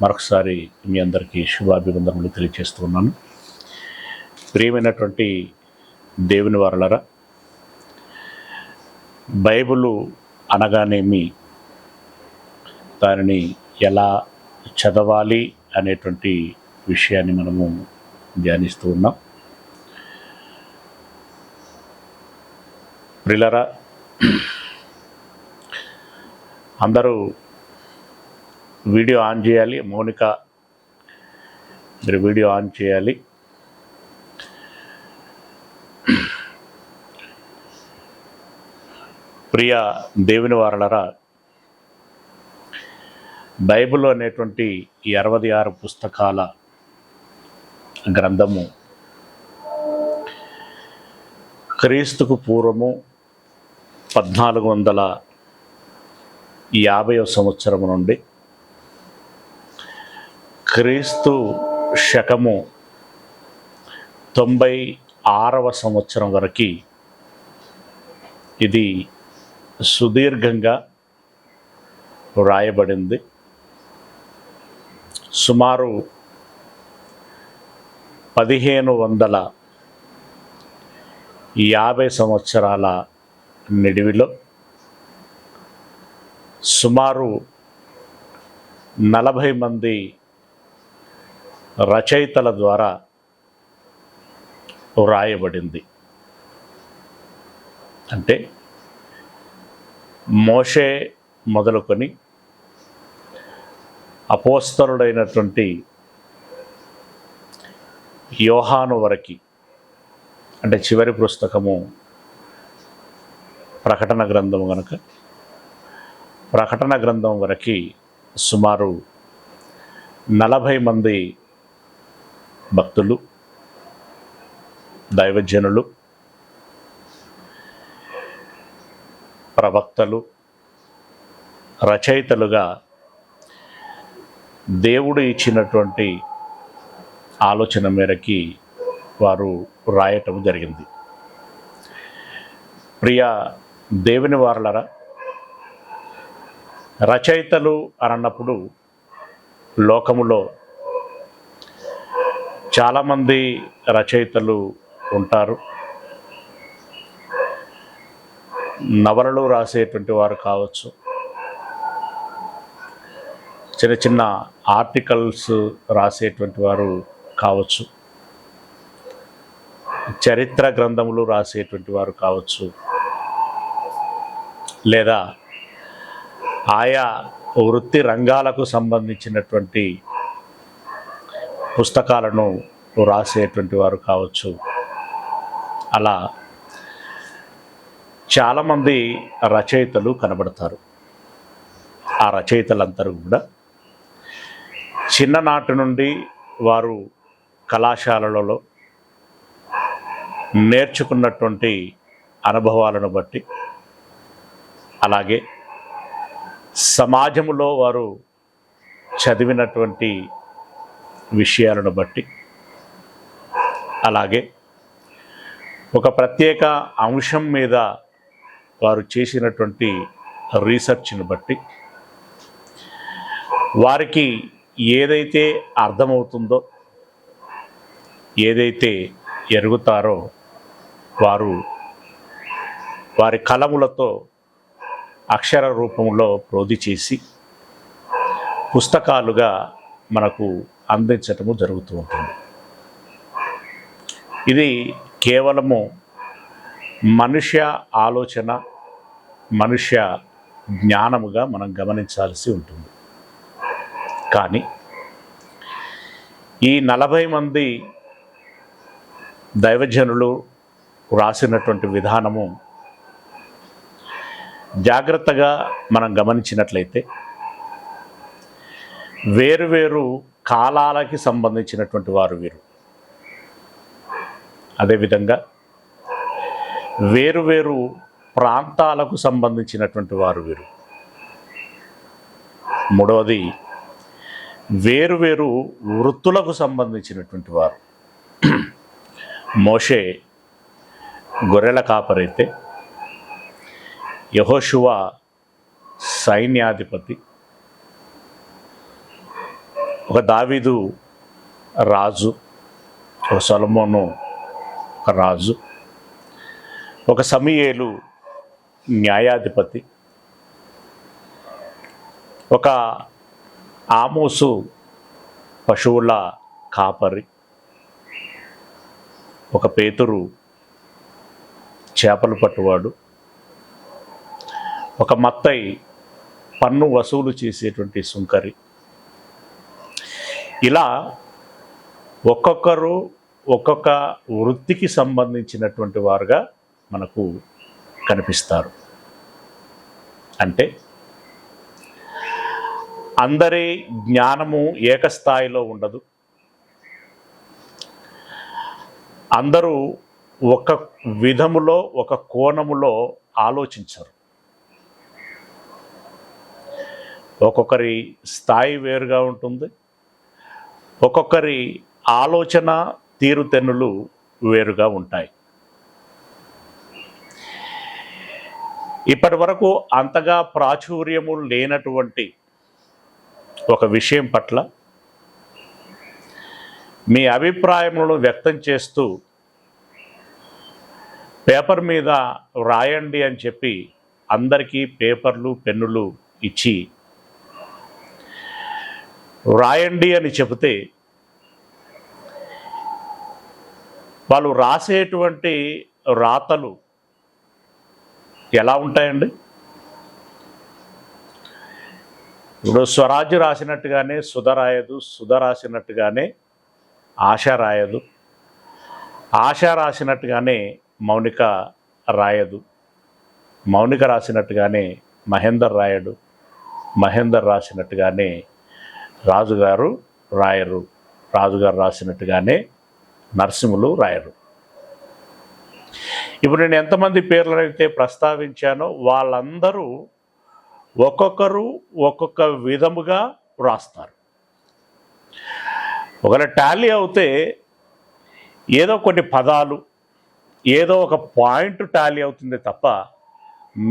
మరొకసారి మీ అందరికీ శుభాభివందనములు తెలియజేస్తున్నాను. ప్రియమైనటువంటి దేవుని వారలారా, బైబిలు అనగానేమి, దానిని ఎలా చదవాలి అనేటువంటి విషయాన్ని మనము ధ్యానిస్తూ ఉన్నాం. ప్రియులారా, అందరూ వీడియో ఆన్ చేయాలి. మౌనిక, మీరు వీడియో ఆన్ చేయాలి. ప్రియ దేవుని వారలారా, బైబిల్ అనేటువంటి ఈ 66 పుస్తకాల గ్రంథము క్రీస్తుకు పూర్వము 1450వ సంవత్సరం నుండి క్రీస్తు శకము 96వ సంవత్సరం వరకు ఇది సుదీర్ఘంగా వ్రాయబడింది. సుమారు 1550 సంవత్సరాల నిడివిలో సుమారు 40 మంది రచయితల ద్వారా వ్రాయబడింది. అంటే మోషే మొదలుకొని అపోస్తలుడైనటువంటి యోహాను వరకు, అంటే చివరి పుస్తకము ప్రకటన గ్రంథం కనుక ప్రకటన గ్రంథం వరకు సుమారు 40 మంది భక్తులు, దైవజనులు, ప్రవక్తలు, రచయితలుగా దేవుడు ఇచ్చినటువంటి ఆలోచన మేరకి వారు రాయటం జరిగింది. ప్రియ దేవుని వారలారా, రచయితలు అన్నప్పుడు లోకములో చాలామంది రచయితలు ఉంటారు. నవలలు రాసేటువంటి వారు కావచ్చు, చిన్న చిన్న ఆర్టికల్స్ రాసేటువంటి వారు కావచ్చు, చరిత్ర గ్రంథములు రాసేటువంటి వారు కావచ్చు, లేదా ఆయా వృత్తి రంగాలకు సంబంధించినటువంటి పుస్తకాలను రాసేటువంటి వారు కావచ్చు. అలా చాలామంది రచయితలు కనబడతారు. ఆ రచయితలందరూ కూడా చిన్ననాటి నుండి వారు కళాశాలలలో నేర్చుకున్నటువంటి అనుభవాలను బట్టి, అలాగే సమాజంలో వారు చదివినటువంటి విషయాలను బట్టి, అలాగే ఒక ప్రత్యేక అంశం మీద వారు చేసినటువంటి రీసెర్చ్ని బట్టి వారికి ఏదైతే అర్థమవుతుందో, ఏదైతే ఎరుగుతారో వారు వారి కలములతో అక్షర రూపంలో ప్రోధి చేసి పుస్తకాలుగా మనకు అందించటము జరుగుతూ ఉంటుంది. ఇది కేవలము మనుష్య ఆలోచన, మనుష్య జ్ఞానముగా మనం గమనించాల్సి ఉంటుంది. కానీ ఈ 40 మంది దైవజనులు రాసినటువంటి విధానము జాగ్రత్తగా మనం గమనించినట్లయితే వేరువేరు కాలాలకి సంబంధించినటువంటి వారు వీరు. అదేవిధంగా వేరువేరు ప్రాంతాలకు సంబంధించినటువంటి వారు వీరు. మూడవది, వేరువేరు వృత్తులకు సంబంధించినటువంటి వారు. మోషే గొర్రెల కాపరైతే, యెహోషువ సైన్యాధిపతి, ఒక దావీదు రాజు, ఒక సొలొమోను ఒక రాజు, ఒక సమూయేలు న్యాయాధిపతి, ఒక ఆమోసు పశువుల కాపరి, ఒక పేతురు చేపలు పట్టువాడు, ఒక మత్తయి పన్ను వసూలు చేసేటువంటి సుంకరి. ఇలా ఒక్కొక్కరు ఒక్కొక్క వృత్తికి సంబంధించినటువంటి వారుగా మనకు కనిపిస్తారు. అంటే అందరి జ్ఞానము ఏకస్థాయిలో ఉండదు. అందరూ ఒక విధములో, ఒక కోణములో ఆలోచించరు. ఒక్కొక్కరి స్థాయి వేరుగా ఉంటుంది. ఒక్కొక్కరి ఆలోచన తీరుతెన్నులు వేరుగా ఉంటాయి. ఇప్పటి వరకు అంతగా ప్రాచుర్యము లేనటువంటి ఒక విషయం పట్ల మీ అభిప్రాయములను వ్యక్తం చేస్తూ పేపర్ మీద వ్రాయండి అని చెప్పి అందరికీ పేపర్లు, పెన్నులు ఇచ్చి వ్రాయండి అని చెబితే వాళ్ళు రాసేటువంటి రాతలు ఎలా ఉంటాయండి? ఇప్పుడు స్వరాజ్య రాసినట్టుగానే సుధ రాయదు, సుధ రాసినట్టుగానే ఆశ రాయదు, ఆశ రాసినట్టుగానే మౌనిక రాయదు, మౌనిక రాసినట్టుగానే మహేందర్ రాయడు, మహేందర్ రాసినట్టుగానే రాజుగారు రాయరు, రాజుగారు రాసినట్టుగానే నరసింహులు రాయరు. ఇప్పుడు నేను ఎంతమంది పేర్లను అయితే ప్రస్తావించానో వాళ్ళందరూ ఒక్కొక్కరు ఒక్కొక్క విధముగా వ్రాస్తారు. ఒకవేళ టాలీ అవుతే ఏదో కొన్ని పదాలు, ఏదో ఒక పాయింట్ టాలీ అవుతుంది తప్ప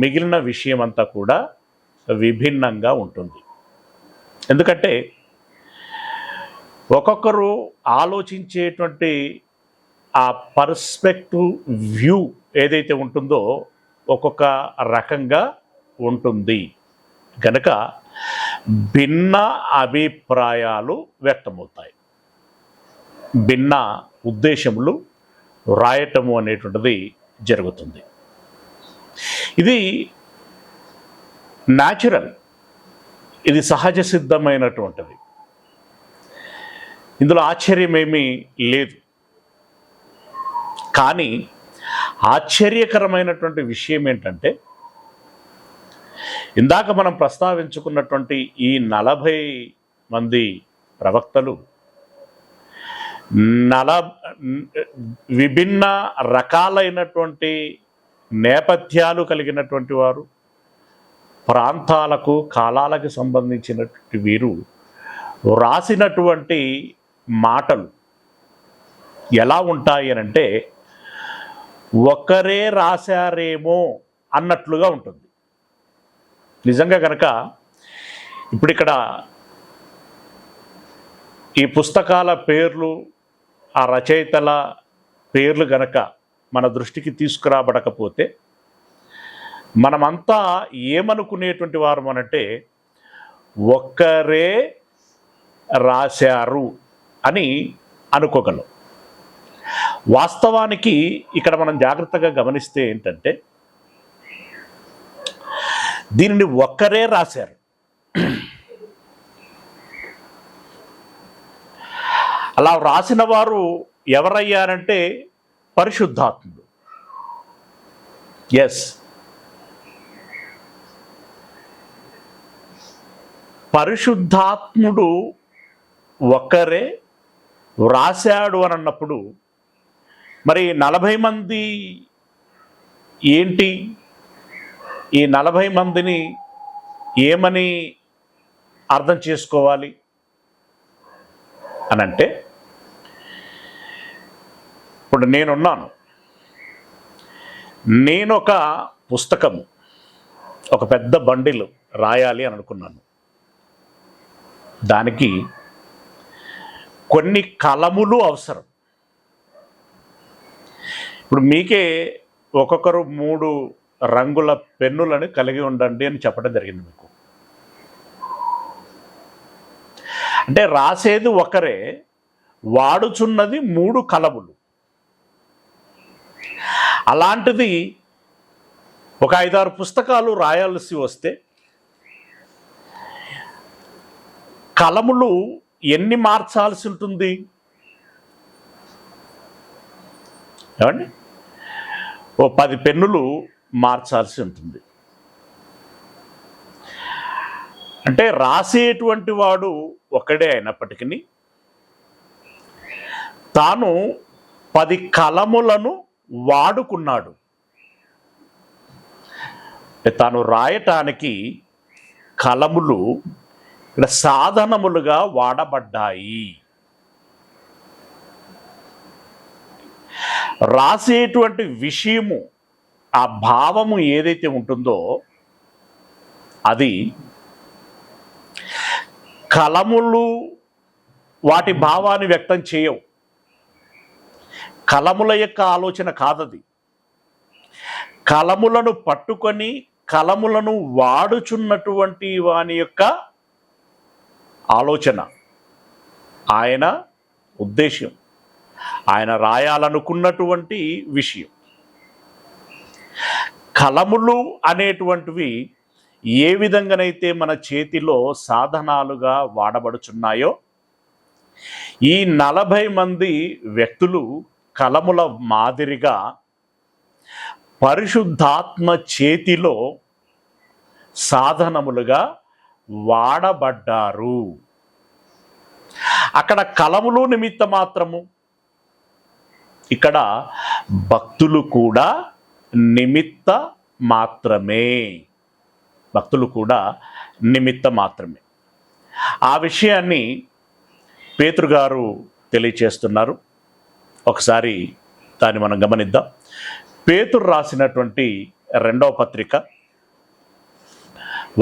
మిగిలిన విషయం అంతా కూడా విభిన్నంగా ఉంటుంది. ఎందుకంటే ఒక్కొక్కరు ఆలోచించేటువంటి ఆ పర్స్పెక్టివ్ వ్యూ ఏదైతే ఉంటుందో ఒక్కొక్క రకంగా ఉంటుంది కనుక భిన్న అభిప్రాయాలు వ్యక్తమవుతాయి, భిన్న ఉద్దేశములు రాయటము అనేటువంటిది జరుగుతుంది. ఇది న్యాచురల్, ఇది సహజ సిద్ధమైనటువంటిది. ఇందులో ఆశ్చర్యమేమీ లేదు. కానీ ఆశ్చర్యకరమైనటువంటి విషయం ఏంటంటే ఇందాక మనం ప్రస్తావించుకున్నటువంటి ఈ 40 మంది ప్రవక్తలు విభిన్న రకాలైనటువంటి నేపథ్యాలు కలిగినటువంటి వారు, ప్రాంతాలకు కాలాలకు సంబంధించినటువంటి వీరు రాసినటువంటి మాటలు ఎలా ఉంటాయి అనంటే ఒకరే రాశారేమో అన్నట్లుగా ఉంటుంది. నిజంగా కనుక ఇప్పుడు ఇక్కడ ఈ పుస్తకాల పేర్లు, ఆ రచయితల పేర్లు గనక మన దృష్టికి తీసుకురాబడకపోతే మనమంతా ఏమనుకునేటువంటి వారు అనంటే ఒక్కరే రాశారు అని అనుకోగలం. వాస్తవానికి ఇక్కడ మనం జాగ్రత్తగా గమనిస్తే ఏంటంటే దీనిని ఒక్కరే రాశారు. అలా రాసిన వారు ఎవరయ్యారంటే పరిశుద్ధాత్ముడు. ఎస్, పరిశుద్ధాత్ముడు ఒక్కరే వ్రాశాడు అని అన్నప్పుడు మరి 40 మంది ఏంటి? ఈ 40 మందిని ఏమని అర్థం చేసుకోవాలి అనంటే ఇప్పుడు నేనున్నాను, నేను ఒక పుస్తకము, ఒక పెద్ద బండిల్ రాయాలి అని అనుకున్నాను. దానికి కొన్ని కలములు అవసరం. ఇప్పుడు మీకే ఒక్కొక్కరు 3 రంగుల పెన్నులను కలిగి ఉండండి అని చెప్పడం జరిగింది మీకు. అంటే రాసేది ఒకరే, వాడుచున్నది 3 కలములు. అలాంటిది ఒక 5-6 పుస్తకాలు రాయాల్సి వస్తే కలములు ఎన్ని మార్చాల్సి ఉంటుంది? ఏమండి, ఓ 10 పెన్నులు మార్చాల్సి ఉంటుంది. అంటే రాసేటువంటి వాడు ఒకడే అయినప్పటికీ తాను 10 కలములను వాడుకున్నాడు. తాను రాయటానికి కలములు ఇక్కడ సాధనములుగా వాడబడ్డాయి. రాసేటువంటి విషయము, ఆ భావము ఏదైతే ఉంటుందో అది కలములు వాటి భావాన్ని వ్యక్తం చేయవు. కలముల యొక్క ఆలోచన కాదది. కలములను పట్టుకొని కలములను వాడుచున్నటువంటి వాని యొక్క ఆలోచన, ఆయన ఉద్దేశం, ఆయన రాయాలనుకున్నటువంటి విషయం. కలములు అనేటువంటివి ఏ విధంగానైతే మన చేతిలో సాధనాలుగా వాడబడుచున్నాయో, ఈ 40 మంది వ్యక్తులు కలముల మాదిరిగా పరిశుద్ధాత్మ చేతిలో సాధనములుగా వాడబడ్డారు. అక్కడ కలములు నిమిత్త మాత్రము, ఇక్కడ భక్తులు కూడా నిమిత్త మాత్రమే. భక్తులు కూడా నిమిత్త మాత్రమే. ఆ విషయాన్ని పేతురు గారు తెలియచేస్తున్నారు. ఒకసారి దాన్ని మనం గమనిద్దాం. పేతురు రాసినటువంటి 2వ పత్రిక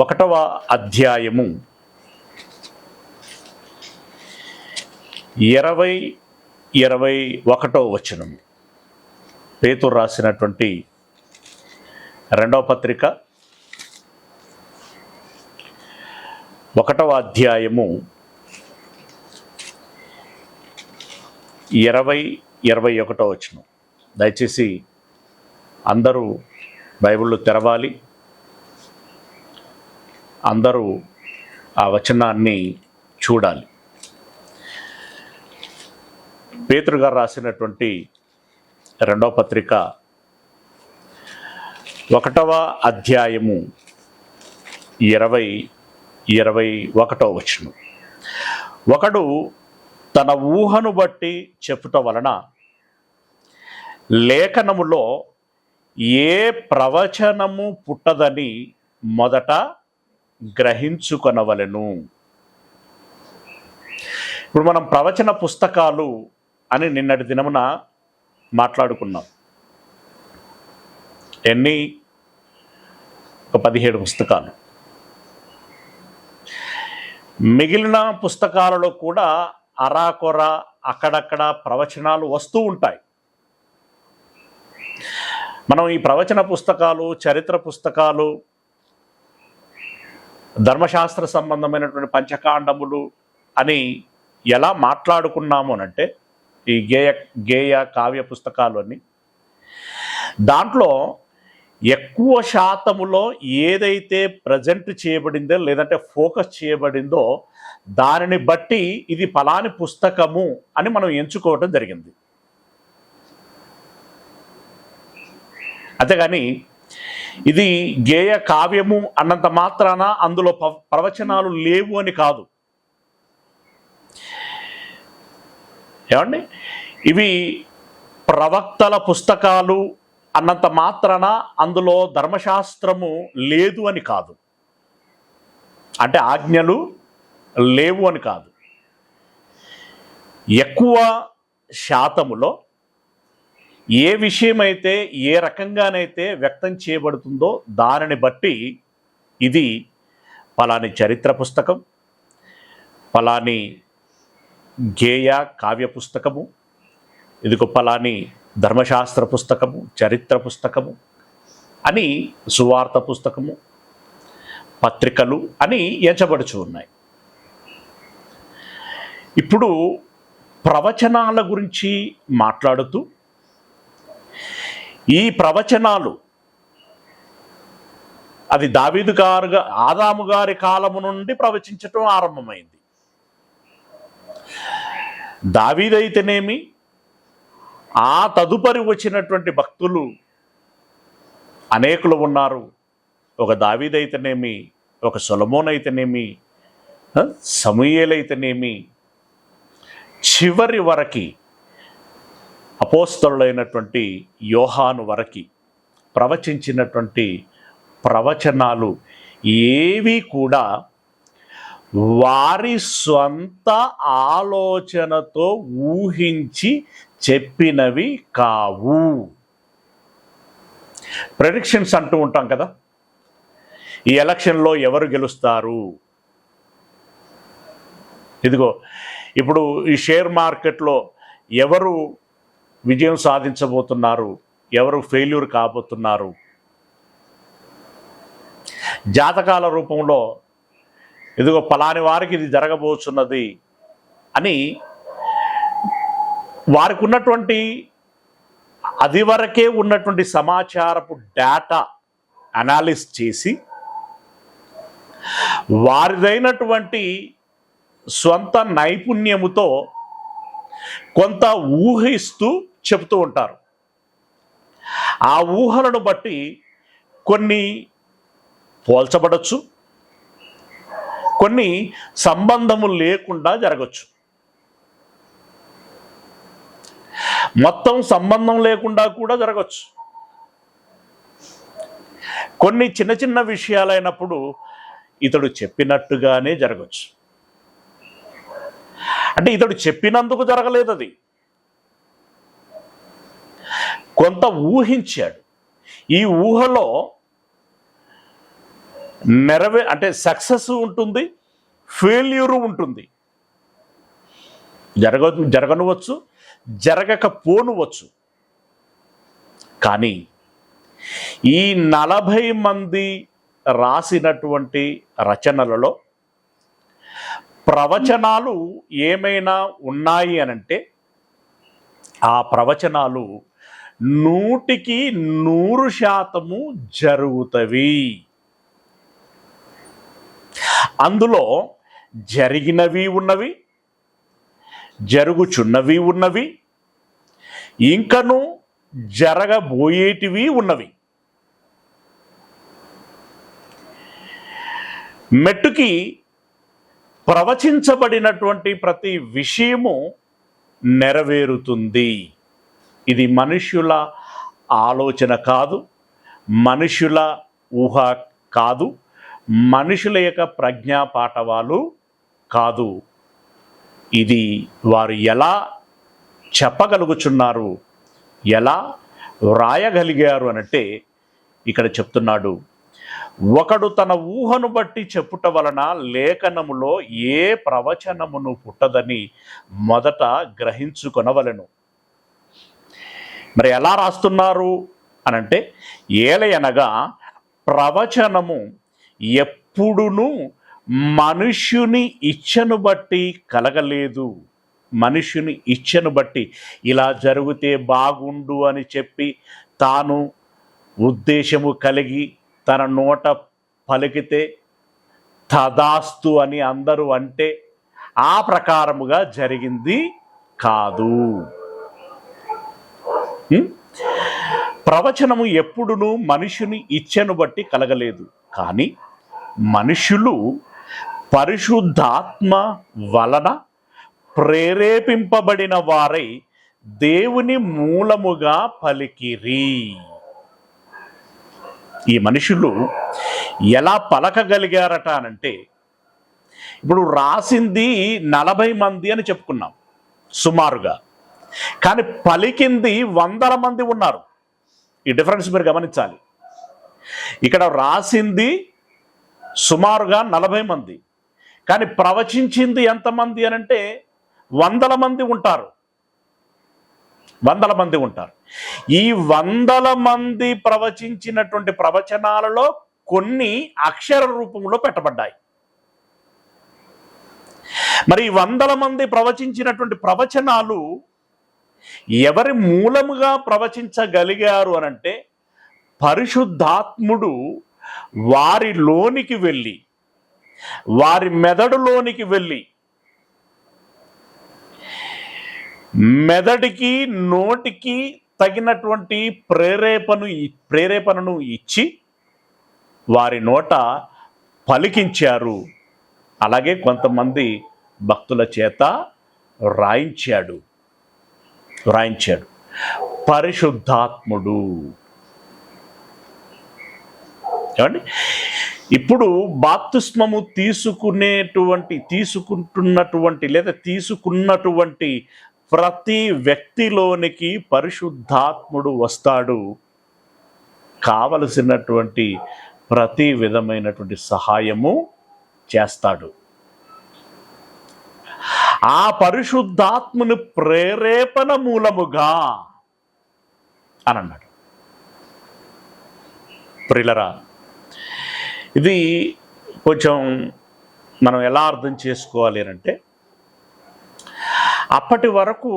1వ అధ్యాయము 20-21 వచనము. పేతురు రాసినటువంటి 2వ పత్రిక 1వ అధ్యాయము 20-21 వచనం. దయచేసి అందరూ బైబిళ్ళు తెరవాలి. అందరూ ఆ వచనాన్ని చూడాలి. పేతురు గారు రాసినటువంటి 2వ పత్రిక 1వ అధ్యాయము 20-21 వచనం. ఒకడు తన ఊహను బట్టి చెప్పుట వలన లేఖనములో ఏ ప్రవచనము పుట్టదని మొదట గ్రహించుకొనవలెను. ఇప్పుడు మనం ప్రవచన పుస్తకాలు అని నిన్నటి దినమున మాట్లాడుకున్నాం. ఎన్ని? 17 పుస్తకాలు. మిగిలిన పుస్తకాలలో కూడా అరాకొర అక్కడక్కడ ప్రవచనాలు వస్తూ ఉంటాయి. మనం ఈ ప్రవచన పుస్తకాలు, చరిత్ర పుస్తకాలు, ధర్మశాస్త్ర సంబంధమైనటువంటి పంచకాండములు అని ఎలా మాట్లాడుకున్నాము అనంటే, ఈ గేయ కావ్య పుస్తకాలు అని, దాంట్లో ఎక్కువ శాతములో ఏదైతే ప్రజెంట్ చేయబడిందో లేదంటే ఫోకస్ చేయబడిందో దానిని బట్టి ఇది ఫలాని పుస్తకము అని మనం ఎంచుకోవటం జరిగింది. అంతేగాని ఇది గేయ కావ్యము అన్నంత మాత్రాన అందులో ప్రవచనాలు లేవు అని కాదు. ఏమండి, ఇవి ప్రవక్తల పుస్తకాలు అన్నంత మాత్రాన అందులో ధర్మశాస్త్రము లేదు అని కాదు. అంటే ఆజ్ఞలు లేవు అని కాదు. ఎక్కువ శాతములో ఏ విషయమైతే ఏ రకంగానైతే వ్యక్తం చేయబడుతుందో దానిని బట్టి ఇది ఫలాని చరిత్ర పుస్తకం, ఫలాని గేయ కావ్య పుస్తకము, ఇదిగో పలాని ధర్మశాస్త్ర పుస్తకము, చరిత్ర పుస్తకము అని, సువార్త పుస్తకము, పత్రికలు అని ఎంచబడుచు ఉన్నాయి. ఇప్పుడు ప్రవచనాల గురించి మాట్లాడుతూ ఈ ప్రవచనాలు అది దావీదు గారుగా ఆదాము గారి కాలము నుండి ప్రవచించటం ఆరంభమైంది. దావీదైతేనేమి, ఆ తదుపరి వచ్చినటువంటి భక్తులు అనేకులు ఉన్నారు. ఒక దావీదైతేనేమి, ఒక సొలొమోన్ అయితేనేమి, సమూయేలు అయితేనేమి, చివరి వరకి అపోస్తలుడైనటువంటి యోహాను వరకి ప్రవచించినటువంటి ప్రవచనాలు ఏవి కూడా వారి స్వంత ఆలోచనతో ఊహించి చెప్పినవి కావు. ప్రెడిక్షన్స్ అంటూ ఉంటాం కదా, ఈ ఎలక్షన్లో ఎవరు గెలుస్తారు, ఇదిగో ఇప్పుడు ఈ షేర్ మార్కెట్లో ఎవరు విజయం సాధించబోతున్నారు, ఎవరు ఫెయిల్యూర్ కాబోతున్నారు, జాతకాల రూపంలో ఇదిగో పలాని వారికి ఇది జరగబోతున్నది అని వారికి ఉన్నటువంటి అది వరకే ఉన్నటువంటి సమాచారపు డేటా అనాలిసిస్ చేసి వారిదైనటువంటి స్వంత నైపుణ్యముతో కొంత ఊహిస్తూ చెబుతూ ఉంటారు. ఆ ఊహలను బట్టి కొన్ని పోల్చబడచ్చు, కొన్ని సంబంధము లేకుండా జరగచ్చు, మొత్తం సంబంధం లేకుండా కూడా జరగచ్చు. కొన్ని చిన్న చిన్న విషయాలైనప్పుడు ఇతడు చెప్పినట్టుగానే జరగచ్చు. అంటే ఇతడు చెప్పినందుకు జరగలేదు, అది కొంత ఊహించాడు. ఈ ఊహలో అంటే సక్సెస్ ఉంటుంది, ఫెయిల్యూరు ఉంటుంది, జరగనువచ్చు, జరగకపోనువచ్చు. కానీ ఈ 40 మంది రాసినటువంటి రచనలలో ప్రవచనాలు ఏమైనా ఉన్నాయి అనంటే ఆ ప్రవచనాలు 100కి 100% జరుగుతవి. అందులో జరిగినవి ఉన్నవి, జరుగుచున్నవి ఉన్నవి, ఇంకను జరగబోయేటివి ఉన్నవి. మెట్టుకి ప్రవచించబడినటువంటి ప్రతి విషయము నెరవేరుతుంది. ఇది మనుష్యుల ఆలోచన కాదు, మనుషుల ఊహ కాదు, మనుషుల యొక్క ప్రజ్ఞా పాఠవాలు కాదు. ఇది వారు ఎలా చెప్పగలుగుచున్నారు, ఎలా వ్రాయగలిగారు అనంటే ఇక్కడ చెప్తున్నాడు, ఒకడు తన ఊహను బట్టి చెప్పుట వలన లేఖనములో ఏ ప్రవచనమును పుట్టదని మొదట గ్రహించుకొనవలెను. మరి ఎలా రాస్తున్నారు అనంటే, ఏలయనగా ప్రవచనము ఎప్పుడునూ మనుష్యుని ఇచ్చను బట్టి కలగలేదు. మనుష్యుని ఇచ్చను బట్టి ఇలా జరిగితే బాగుండు అని చెప్పి తాను ఉద్దేశము కలిగి తన నోట పలికితే తదాస్తు అని అందరూ అంటే ఆ ప్రకారముగా జరిగింది కాదు. ప్రవచనము ఎప్పుడునూ మనుషుని ఇచ్చను బట్టి కలగలేదు, కానీ మనుషులు పరిశుద్ధాత్మ వలన ప్రేరేపింపబడిన వారై దేవుని మూలముగా పలికిరి. ఈ మనుషులు ఎలా పలకగలిగారట అనంటే, ఇప్పుడు రాసింది 40 మంది అని చెప్పుకున్నాం సుమారుగా, కానీ పలికింది 100 మంది ఉన్నారు. ఈ డిఫరెన్స్ మీరు గమనించాలి. ఇక్కడ రాసింది సుమారుగా 40 మంది, కానీ ప్రవచించింది ఎంతమంది అనంటే వందల మంది ఉంటారు. ఈ వందల మంది ప్రవచించినటువంటి ప్రవచనాలలో కొన్ని అక్షర రూపంలో పెట్టబడ్డాయి. మరి వందల మంది ప్రవచించినటువంటి ప్రవచనాలు ఎవరి మూలముగా ప్రవచించగలిగారు అనంటే పరిశుద్ధాత్ముడు వారిలోనికి వెళ్ళి, వారి మెదడులోనికి వెళ్ళి, మెదడికి నోటికి తగినటువంటి ప్రేరేపణను ఇచ్చి వారి నోట పలికించారు. అలాగే కొంతమంది భక్తుల చేత రాయించాడు. పరిశుద్ధాత్ముడు. ఏమండి, ఇప్పుడు బాప్తిస్మము తీసుకున్నటువంటి ప్రతి వ్యక్తిలోనికి పరిశుద్ధాత్ముడు వస్తాడు. కావలసినటువంటి ప్రతి విధమైనటువంటి సహాయము చేస్తాడు. ఆ పరిశుద్ధాత్ముని ప్రేరేపణ మూలముగా అని అన్నాడు. ప్రియులరా, ఇది కొంచెం మనం ఎలా అర్థం చేసుకోవాలి అంటే, అప్పటి వరకు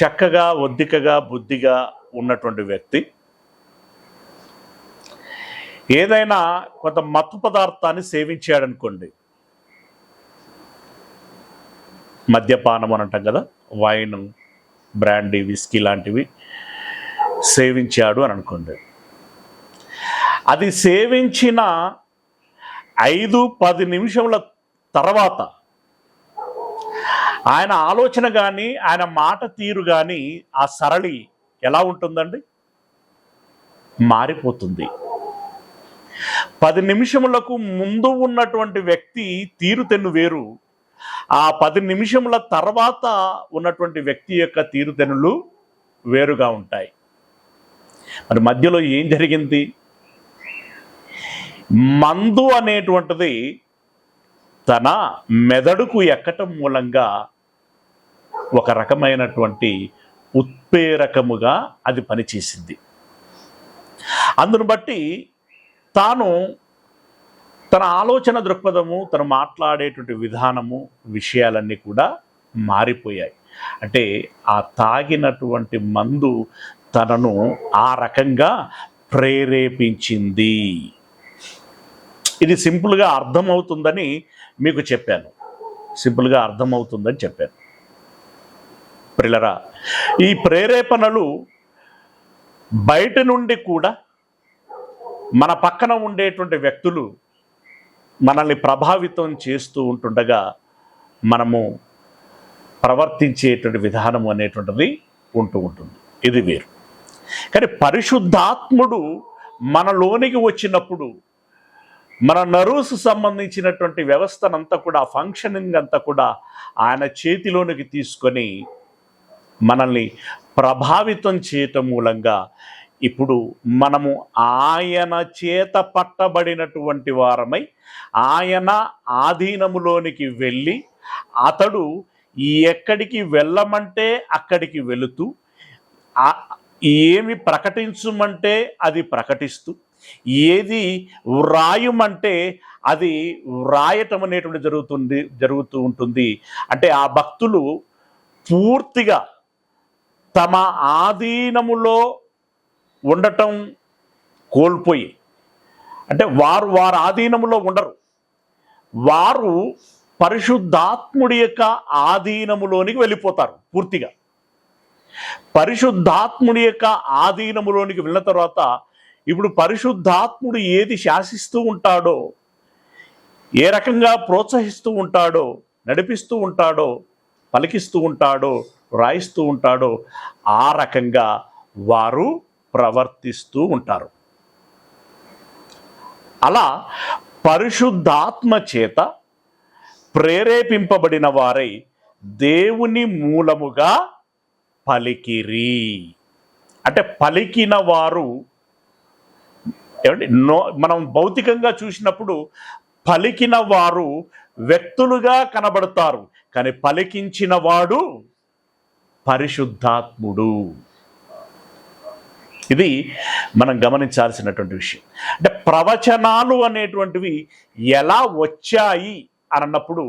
చక్కగా ఒద్దికగా బుద్ధిగా ఉన్నటువంటి వ్యక్తి ఏదైనా కొంత మత్తు పదార్థాన్ని సేవించాడనుకోండి, మద్యపానం అని అంటాం కదా, వైన్, బ్రాండీ, విస్కీ లాంటివి సేవించాడు అని అనుకోండి. అది సేవించిన 5-10 నిమిషముల తర్వాత ఆయన ఆలోచన కానీ ఆయన మాట తీరు కానీ ఆ సరళి ఎలా ఉంటుందండి? మారిపోతుంది. 10 నిమిషములకు ముందు ఉన్నటువంటి వ్యక్తి తీరుతెన్ను వేరు, ఆ 10 నిమిషముల తర్వాత ఉన్నటువంటి వ్యక్తి యొక్క తీరుతెన్నులు వేరుగా ఉంటాయి. మరి మధ్యలో ఏం జరిగింది? మందు అనేటువంటిది తన మెదడుకు ఎక్కటం మూలంగా ఒక రకమైనటువంటి ఉత్ప్రేరకముగా అది పనిచేసింది. అందును బట్టి తాను తన ఆలోచన దృక్పథము, తను మాట్లాడేటువంటి విధానము, విషయాలన్నీ కూడా మారిపోయాయి. అంటే ఆ తాగినటువంటి మందు తనను ఆ రకంగా ప్రేరేపించింది. ఇది సింపుల్గా అర్థమవుతుందని మీకు చెప్పాను. ప్రియులరా, ఈ ప్రేరేపణలు బయట నుండి కూడా మన పక్కన ఉండేటువంటి వ్యక్తులు మనల్ని ప్రభావితం చేస్తూ ఉంటుండగా మనము ప్రవర్తించేటువంటి విధానం అనేటువంటిది ఉంటుంది. ఇది వేరు. కానీ పరిశుద్ధాత్ముడు మనలోనికి వచ్చినప్పుడు మన నర్వ్స్ సంబంధించినటువంటి వ్యవస్థనంతా కూడా, ఫంక్షనింగ్ అంతా కూడా ఆయన చేతిలోనికి తీసుకొని మనల్ని ప్రభావితం చేయటం మూలంగా ఇప్పుడు మనము ఆయన చేత పట్టబడినటువంటి వారమై ఆయన ఆధీనములోనికి వెళ్ళి అతడు ఎక్కడికి వెళ్ళమంటే అక్కడికి వెళుతూ, ఏమి ప్రకటించమంటే అది ప్రకటిస్తూ, ఏది వ్రాయమంటే అది వ్రాయటం అనేటువంటి జరుగుతూ ఉంటుంది. అంటే ఆ భక్తులు పూర్తిగా తమ ఆధీనములో ఉండటం కోల్పోయి, అంటే వారు ఆధీనములో ఉండరు, వారు పరిశుద్ధాత్ముడి యొక్క ఆధీనములోనికి వెళ్ళిపోతారు. పూర్తిగా పరిశుద్ధాత్ముడి యొక్క ఆధీనములోనికి వెళ్ళిన తర్వాత ఇప్పుడు పరిశుద్ధాత్ముడు ఏది శాసిస్తూ ఉంటాడో, ఏ రకంగా ప్రోత్సహిస్తూ ఉంటాడో, నడిపిస్తూ ఉంటాడో, పలికిస్తూ ఉంటాడో, రాయిస్తూ ఉంటాడో, ఆ రకంగా వారు ప్రవర్తిస్తూ ఉంటారు. అలా పరిశుద్ధాత్మ చేత ప్రేరేపింపబడిన వారై దేవుని మూలముగా పలికిరి. అంటే పలికిన వారు ఏమంటే మనం భౌతికంగా చూసినప్పుడు పలికిన వారు వ్యక్తులుగా కనబడతారు, కానీ పలికించిన వాడు పరిశుద్ధాత్ముడు. ఇది మనం గమనించాల్సినటువంటి విషయం. అంటే ప్రవచనాలు అనేటువంటివి ఎలా వచ్చాయి అని అన్నప్పుడు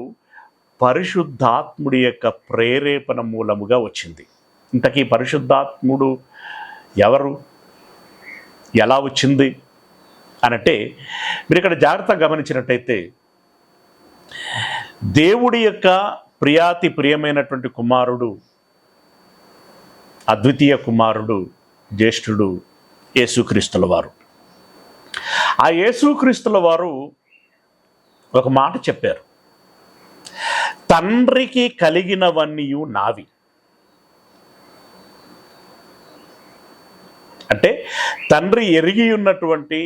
పరిశుద్ధాత్ముడి యొక్క ప్రేరేపణ మూలముగా వచ్చింది. ఇంతకీ పరిశుద్ధాత్ముడు ఎవరు, ఎలా వచ్చింది అనంటే, మీరు ఇక్కడ జాగ్రత్తగా గమనించినట్టయితే దేవుడి యొక్క ప్రియాతి ప్రియమైనటువంటి కుమారుడు, అద్వితీయ కుమారుడు, జ్యేష్ఠుడు యేసుక్రీస్తుల వారు. ఆ యేసుక్రీస్తుల వారు ఒక మాట చెప్పారు, తండ్రికి కలిగినవన్నీ నావి. అంటే తండ్రి ఎరిగి ఉన్నటువంటి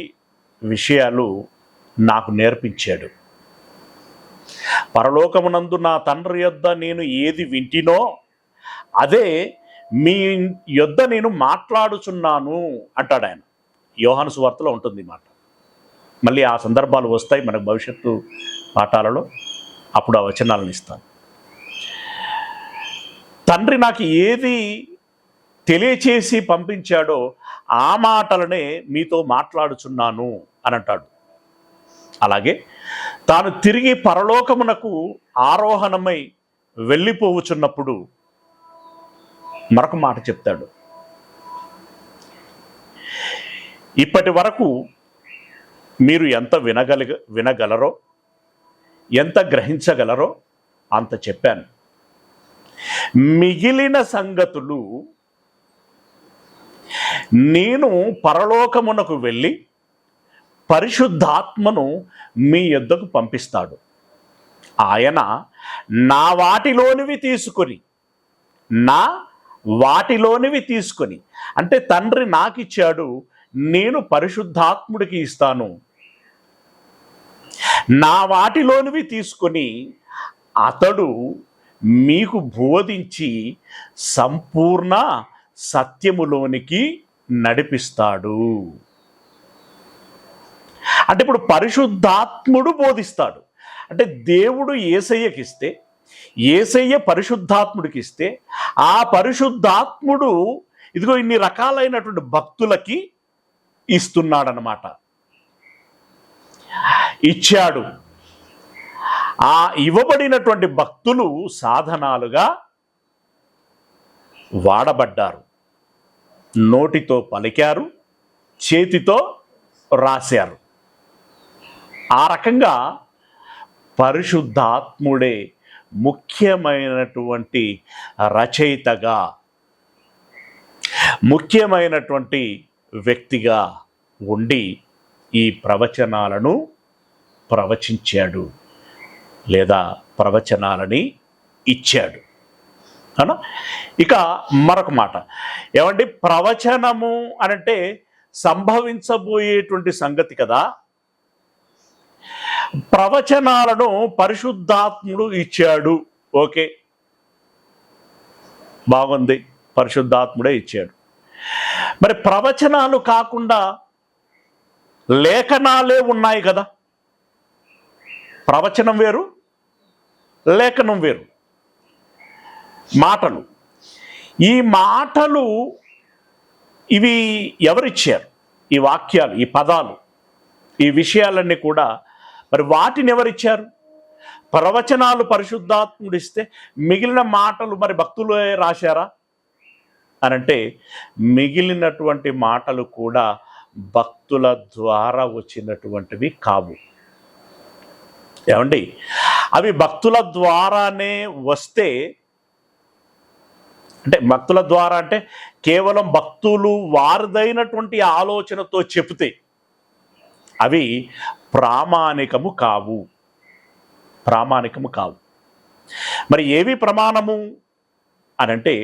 విషయాలు నాకు నేర్పించాడు. పరలోకమునందు నా తండ్రి యొద్ద నేను ఏది వింటినో అదే మీ యొద్ద నేను మాట్లాడుచున్నాను అంటాడు ఆయన. యోహాను సువార్తలో ఉంటుంది మాట. మళ్ళీ ఆ సందర్భాలు వస్తాయి మనకు భవిష్యత్తు పాఠాలలో, అప్పుడు ఆ వచనాలను ఇస్తాను. తండ్రి నాకు ఏది తెలియచేసి పంపించాడో ఆ మాటలనే మీతో మాట్లాడుచున్నాను అని అంటాడు. అలాగే తాను తిరిగి పరలోకమునకు ఆరోహణమై వెళ్ళిపోవచ్చున్నప్పుడు మరొక మాట చెప్తాడు, ఇప్పటి వరకు మీరు ఎంత వినగలరో, ఎంత గ్రహించగలరో అంత చెప్పాను. మిగిలిన సంగతులు నేను పరలోకమునకు వెళ్ళి పరిశుద్ధాత్మను మీ యొద్దకు పంపిస్తాడు. ఆయన నా వాటిలోనివి తీసుకొని అంటే తండ్రి నాకు ఇచ్చాడు, నేను పరిశుద్ధాత్ముడికి ఇస్తాను. నా వాటిలోనివి తీసుకొని అతడు మీకు బోధించి సంపూర్ణ సత్యములోనికి నడిపిస్తాడు. అంటే ఇప్పుడు పరిశుద్ధాత్ముడు బోధిస్తాడు. అంటే దేవుడు యేసయ్యకి ఇస్తే, యేసయ్య పరిశుద్ధాత్ముడికి ఇస్తే, ఆ పరిశుద్ధాత్ముడు ఇదిగో ఇన్ని రకాలైనటువంటి భక్తులకి ఇస్తున్నాడనమాట, ఇచ్చాడు. ఆ ఇవ్వబడినటువంటి భక్తులు సాధనాలుగా వాడబడ్డారు. నోటితో పలికారు, చేతితో రాశారు. ఆ రకంగా పరిశుద్ధాత్ముడే ముఖ్యమైనటువంటి రచయితగా, ముఖ్యమైనటువంటి వ్యక్తిగా ఉండి ఈ ప్రవచనాలను ప్రవచించాడు లేదా ప్రవచనాలని ఇచ్చాడు అనా. ఇక మరొక మాట ఏమండి, ప్రవచనము అనంటే సంభవించబోయేటువంటి సంగతి కదా. ప్రవచనాలను పరిశుద్ధాత్ముడు ఇచ్చాడు, ఓకే, బాగుంది, పరిశుద్ధాత్ముడే ఇచ్చాడు. మరి ప్రవచనాలు కాకుండా లేఖనాలే ఉన్నాయి కదా. ప్రవచనం వేరు, లేఖనం వేరు. మాటలు, ఈ మాటలు ఇవి ఎవరిచ్చారు? ఈ వాక్యాలు, ఈ పదాలు, ఈ విషయాలన్నీ కూడా మరి వాటిని ఎవరిచ్చారు? ప్రవచనాలు పరిశుద్ధాత్ముడిస్తే మిగిలిన మాటలు మరి భక్తులు రాశారా అనంటే మిగిలినటువంటి మాటలు కూడా భక్తుల ద్వారా వచ్చినటువంటివి కావు. ఏమండి, అవి భక్తుల ద్వారానే వస్తే, అంటే భక్తుల ద్వారా అంటే కేవలం భక్తులు వారిదైనటువంటి ఆలోచనతో చెబితే అవి ప్రామాణికము కావు. మరి ఏవి ప్రమాణము అనంటే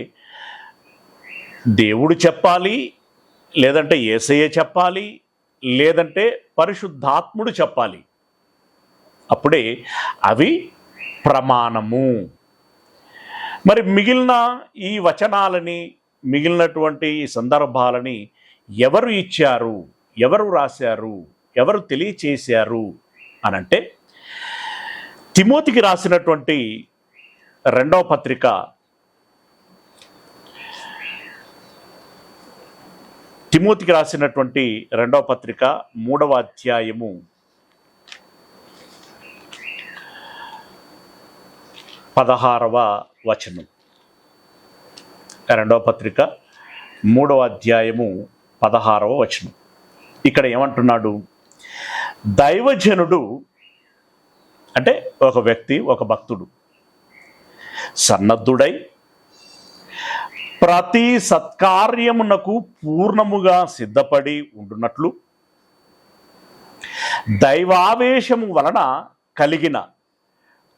దేవుడు చెప్పాలి, లేదంటే యేసయ్య చెప్పాలి, లేదంటే పరిశుద్ధాత్ముడు చెప్పాలి. అప్పుడే అవి ప్రమాణము. మరి మిగిలిన ఈ వచనాలని, మిగిలినటువంటి సందర్భాలని ఎవరు ఇచ్చారు, ఎవరు రాశారు, ఎవరు తెలియచేశారు అనంటే తిమోతికి రాసినటువంటి రెండవ పత్రిక 3వ అధ్యాయము 16వ వచనం. 2వ పత్రిక 3వ అధ్యాయము 16వ వచనం. ఇక్కడ ఏమంటున్నాడు? దైవజనుడు అంటే ఒక వ్యక్తి, ఒక భక్తుడు సన్నద్ధుడై ప్రతి సత్కార్యమునకు పూర్ణముగా సిద్ధపడి ఉండునట్లు దైవావేశము వలన కలిగిన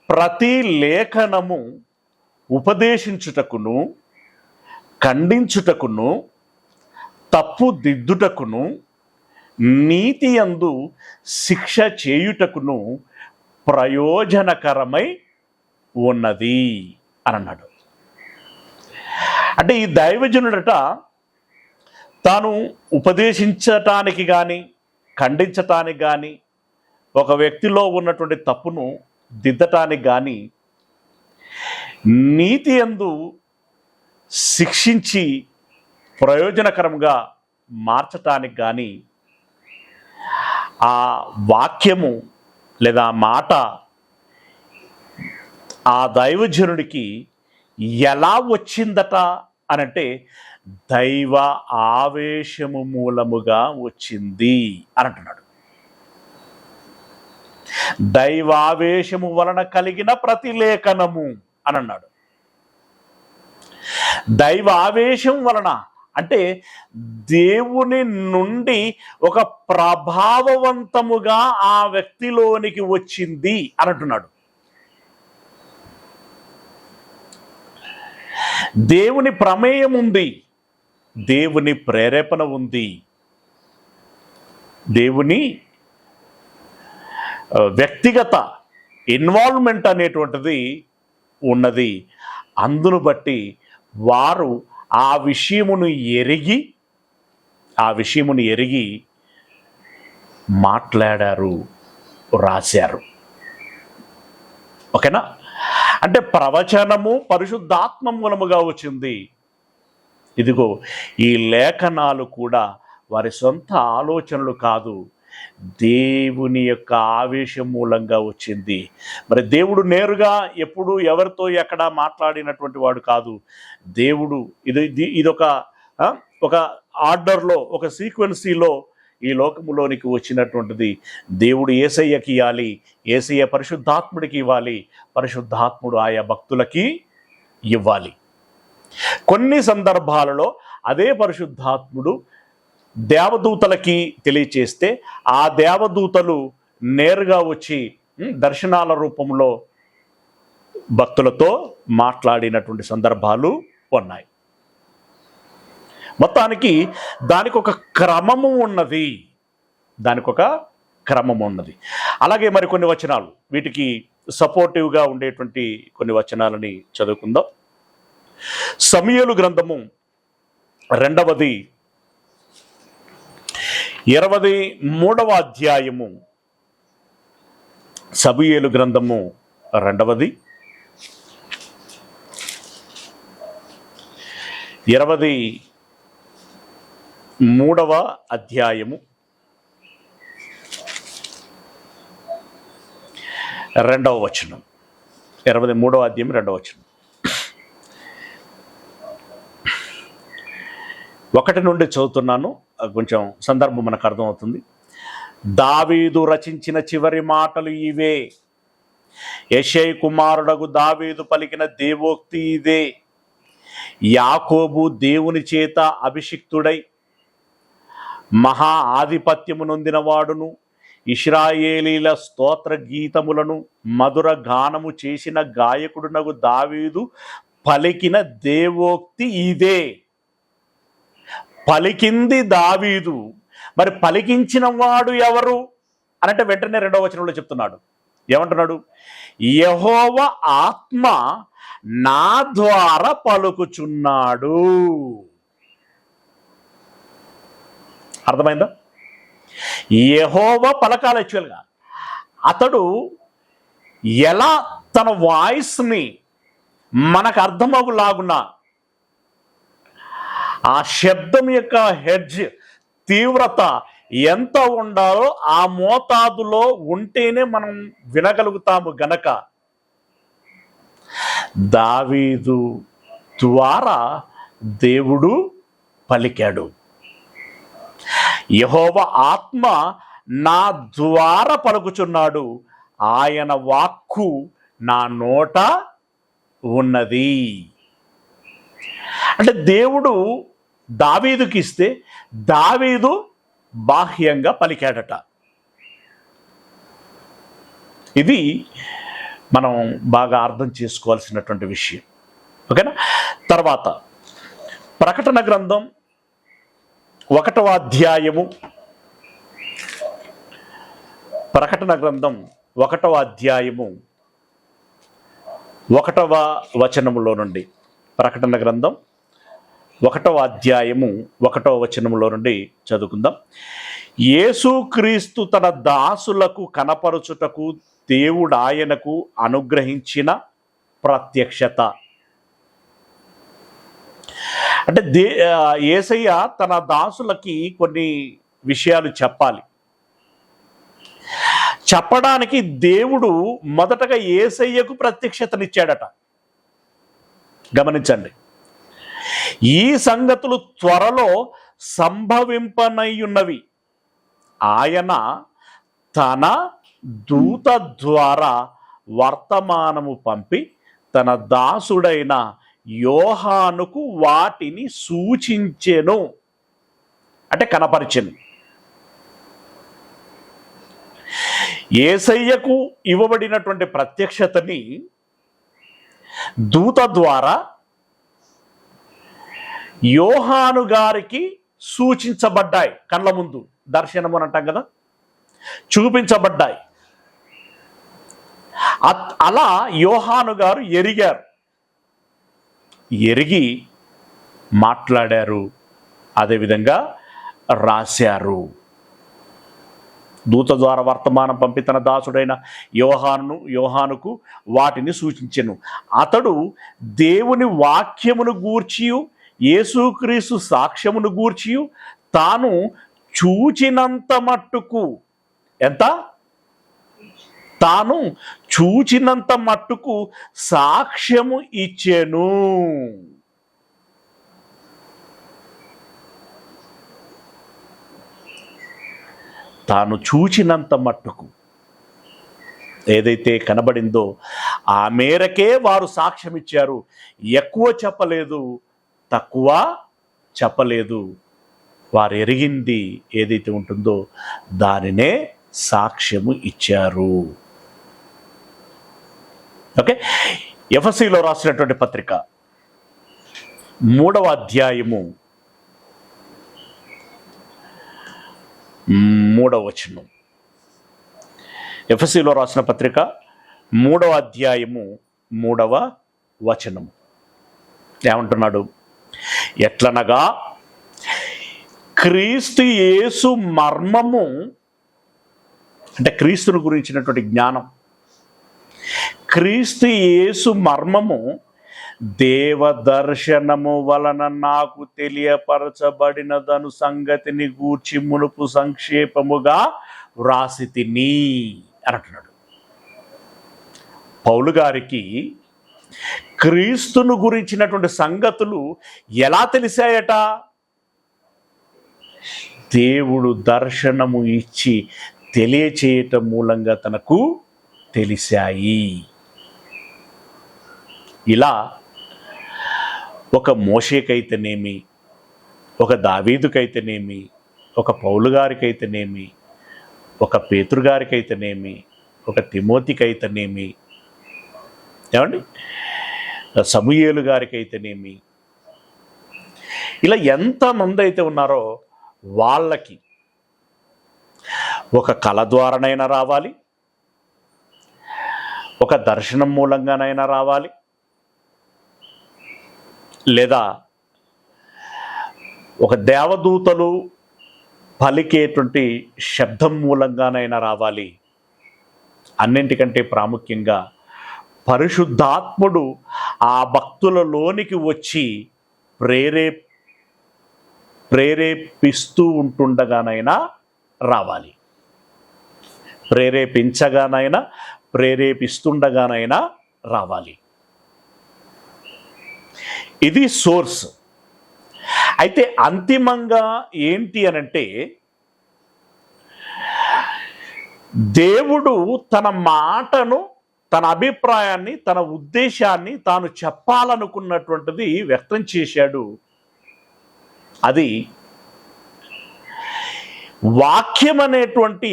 ప్రతి లేఖనము ఉపదేశించుటకును, ఖండించుటకును, తప్పు దిద్దుటకును, నీతి యందు శిక్ష చేయుటకును ప్రయోజనకరమై ఉన్నది అని అన్నాడు. అంటే ఈ దైవజనుడట తాను ఉపదేశించటానికి కానీ, ఖండించటానికి కానీ, ఒక వ్యక్తిలో ఉన్నటువంటి తప్పును దిద్దటానికి కానీ, నీతి యందు శిక్షించి ప్రయోజనకరంగా మార్చటానికి కానీ ఆ వాక్యము లేదా మాట ఆ దైవజనుడికి ఎలా వచ్చిందట అనంటే దైవ ఆవేశము మూలముగా వచ్చింది అని అంటున్నాడు. దైవావేశము వలన కలిగిన ప్రతి లేఖనము అని అన్నాడు. దైవావేశం వలన అంటే దేవుని నుండి ఒక ప్రభావవంతముగా ఆ వ్యక్తిలోనికి వచ్చింది అని అంటున్నాడు. దేవుని ప్రమేయం ఉంది, దేవుని ప్రేరేపణ ఉంది, దేవుని వ్యక్తిగత ఇన్వాల్వ్మెంట్ అనేటువంటిది ఉన్నది. అందును బట్టి వారు ఆ విషయమును ఎరిగి మాట్లాడారు, రాశారు. ఓకేనా? అంటే ప్రవచనము పరిశుద్ధాత్మ మూలముగా వచ్చింది. ఇదిగో ఈ లేఖనాలు కూడా వారి సొంత ఆలోచనలు కాదు, దేవుని యొక్క ఆవేశం మూలంగా వచ్చింది. మరి దేవుడు నేరుగా ఎప్పుడు ఎవరితో ఎక్కడ మాట్లాడినటువంటి వాడు కాదు. దేవుడు ఇదొక ఒక ఆర్డర్లో, ఒక సీక్వెన్సీలో ఈ లోకములోనికి వచ్చినటువంటిది. దేవుడు యేసయ్యకి ఇవ్వాలి, యేసయ్య పరిశుద్ధాత్ముడికి ఇవ్వాలి, పరిశుద్ధాత్ముడు ఆయా భక్తులకి ఇవ్వాలి. కొన్ని సందర్భాలలో అదే పరిశుద్ధాత్ముడు దేవదూతలకి తెలియచేస్తే ఆ దేవదూతలు నేరుగా వచ్చి దర్శనాల రూపంలో భక్తులతో మాట్లాడినటువంటి సందర్భాలు ఉన్నాయి. మొత్తానికి దానికి ఒక క్రమము ఉన్నది, అలాగే మరికొన్ని వచనాలు, వీటికి సపోర్టివ్గా ఉండేటువంటి కొన్ని వచనాలని చదువుకుందాం. సమూయేలు గ్రంథము 2వ 23వ అధ్యాయము. సమూయేలు గ్రంథము 2వ 23వ అధ్యాయము 2వ వచనం. 23వ అధ్యాయం 2వ వచనం. 1 నుండి చదువుతున్నాను, కొంచెం సందర్భం మనకు అర్థమవుతుంది. దావీదు రచించిన చివరి మాటలు ఇవే. యెషయి కుమారుడగు దావీదు పలికిన దేవోక్తి ఇదే. యాకోబు దేవుని చేత అభిషిక్తుడై మహా ఆధిపత్యము నొందినవాడును, ఇశ్రాయేలీల స్తోత్ర గీతములను మధుర గానము చేసిన గాయకుడునగు దావీదు పలికిన దేవోక్తి ఇదే. పలికింది దావీదు, మరి పలికించిన వాడు ఎవరు అనంటే వెంటనే 2వ వచనంలో చెప్తున్నాడు. ఏమంటున్నాడు? యెహోవా ఆత్మ నా ద్వారా పలుకుచున్నాడు. అర్థమైందా? యెహోవా పలకాలి. యాక్చువల్గా అతడు ఎలా తన వాయిస్ని మనకు అర్థమవులాగున ఆ శబ్దం యొక్క హెడ్జ్ తీవ్రత ఎంత ఉండాలో ఆ మోతాదులో ఉంటేనే మనం వినగలుగుతాము గనక దావీదు ద్వారా దేవుడు పలికాడు. యెహోవా ఆత్మ నా ద్వారా పలుకుచున్నాడు, ఆయన వాక్కు నా నోట ఉన్నది. అంటే దేవుడు దావీదుకి ఇస్తే దావీదు బాహ్యంగా పలికాడట. ఇది మనం బాగా అర్థం చేసుకోవాల్సినటువంటి విషయం. ఓకేనా? తర్వాత ప్రకటన గ్రంథం 1వ అధ్యాయము, ప్రకటన గ్రంథం 1వ అధ్యాయము 1వ వచనములో నుండి, ప్రకటన గ్రంథం 1వ అధ్యాయము 1వ వచనములో నుండి చదువుకుందాం. యేసుక్రీస్తు తన దాసులకు కనపరుచుటకు దేవుడు ఆయనకు అనుగ్రహించిన ప్రత్యక్షత. అంటే యేసయ్య తన దాసులకి కొన్ని విషయాలు చెప్పాలి. చెప్పడానికి దేవుడు మొదటగా యేసయ్యకు ప్రత్యక్షతనిచ్చాడట. గమనించండి, ఈ సంగతులు త్వరలో సంభవింపనయ్యున్నవి. ఆయన తన దూత ద్వారా వర్తమానము పంపి తన దాసుడైన యోహానుకు వాటిని సూచించెను, అంటే కనపరిచెను. యేసయ్యకు ఇవ్వబడినటువంటి ప్రత్యక్షతని దూత ద్వారా యోహాను గారికి సూచించబడ్డాయి. కళ్ళ ముందు దర్శనము అని అంటాం కదా, చూపించబడ్డాయి. అలా యోహాను గారు ఎరిగారు, ఎరిగి మాట్లాడారు, అదేవిధంగా రాశారు. దూత ద్వారా వర్తమానం పంపి తన దాసుడైన యోహానుకు వాటిని సూచించెను. అతడు దేవుని వాక్యమును గూర్చియు యేసుక్రీస్తు సాక్ష్యమును గూర్చియు తాను చూచినంత మట్టుకు, ఎంత? తాను చూచినంత మట్టుకు సాక్ష్యము ఇచ్చెను. తాను చూచినంత మట్టుకు ఏదైతే కనబడిందో ఆ మేరకే వారు సాక్ష్యం ఇచ్చారు. ఎక్కువ చెప్పలేదు, తక్కువ చెప్పలేదు. వారు ఎరిగింది ఏదైతే ఉంటుందో దానినే సాక్ష్యము ఇచ్చారు. ఓకే, ఎఫెసీలో రాసినటువంటి పత్రిక 3వ అధ్యాయము 3వ వచనం. ఎఫెసీలో రాసిన పత్రిక 3వ అధ్యాయము 3వ వచనము ఏమంటున్నాడు? ఎట్లనగా క్రీస్తు యేసు మర్మము, అంటే క్రీస్తును గురించినటువంటి జ్ఞానం, క్రీస్తు యేసు మర్మము దేవదర్శనము వలన నాకు తెలియపరచబడినదను సంగతిని గూర్చి మునుపు సంక్షేపముగా వ్రాసి తిని అని అంటున్నాడు. పౌలు గారికి క్రీస్తును గురించినటువంటి సంగతులు ఎలా తెలిసాయట? దేవుడు దర్శనము ఇచ్చి తెలియచేయటం మూలంగా తనకు తెలిసాయి. ఇలా ఒక మోషేకైతేనేమి, ఒక దావీదుకైతేనేమి, ఒక పౌలు గారికైతేనేమి, ఒక పేతురు గారికైతేనేమి, ఒక తిమోతికైతేనేమి, ఏమండి, సమూయేలు గారికైతేనేమి, ఇలా ఎంతమంది అయితే ఉన్నారో వాళ్ళకి ఒక కళ ద్వారానైనా రావాలి, ఒక దర్శనం మూలంగానైనా రావాలి, లేదా ఒక దేవదూతలు పలికేటువంటి శబ్దం మూలంగానైనా రావాలి. అన్నింటికంటే ప్రాముఖ్యంగా పరిశుద్ధాత్ముడు ఆ భక్తులలోనికి వచ్చి ప్రేరేపిస్తూ ఉంటుండగానైనా రావాలి. ప్రేరేపిస్తుండగానైనా రావాలి. ఇది సోర్స్. అయితే అంతిమంగా ఏంటి అనంటే, దేవుడు తన మాటను, తన అభిప్రాయాన్ని, తన ఉద్దేశాన్ని తాను చెప్పాలనుకున్నటువంటిది వ్యక్తం చేశాడు. అది వాక్యం అనేటువంటి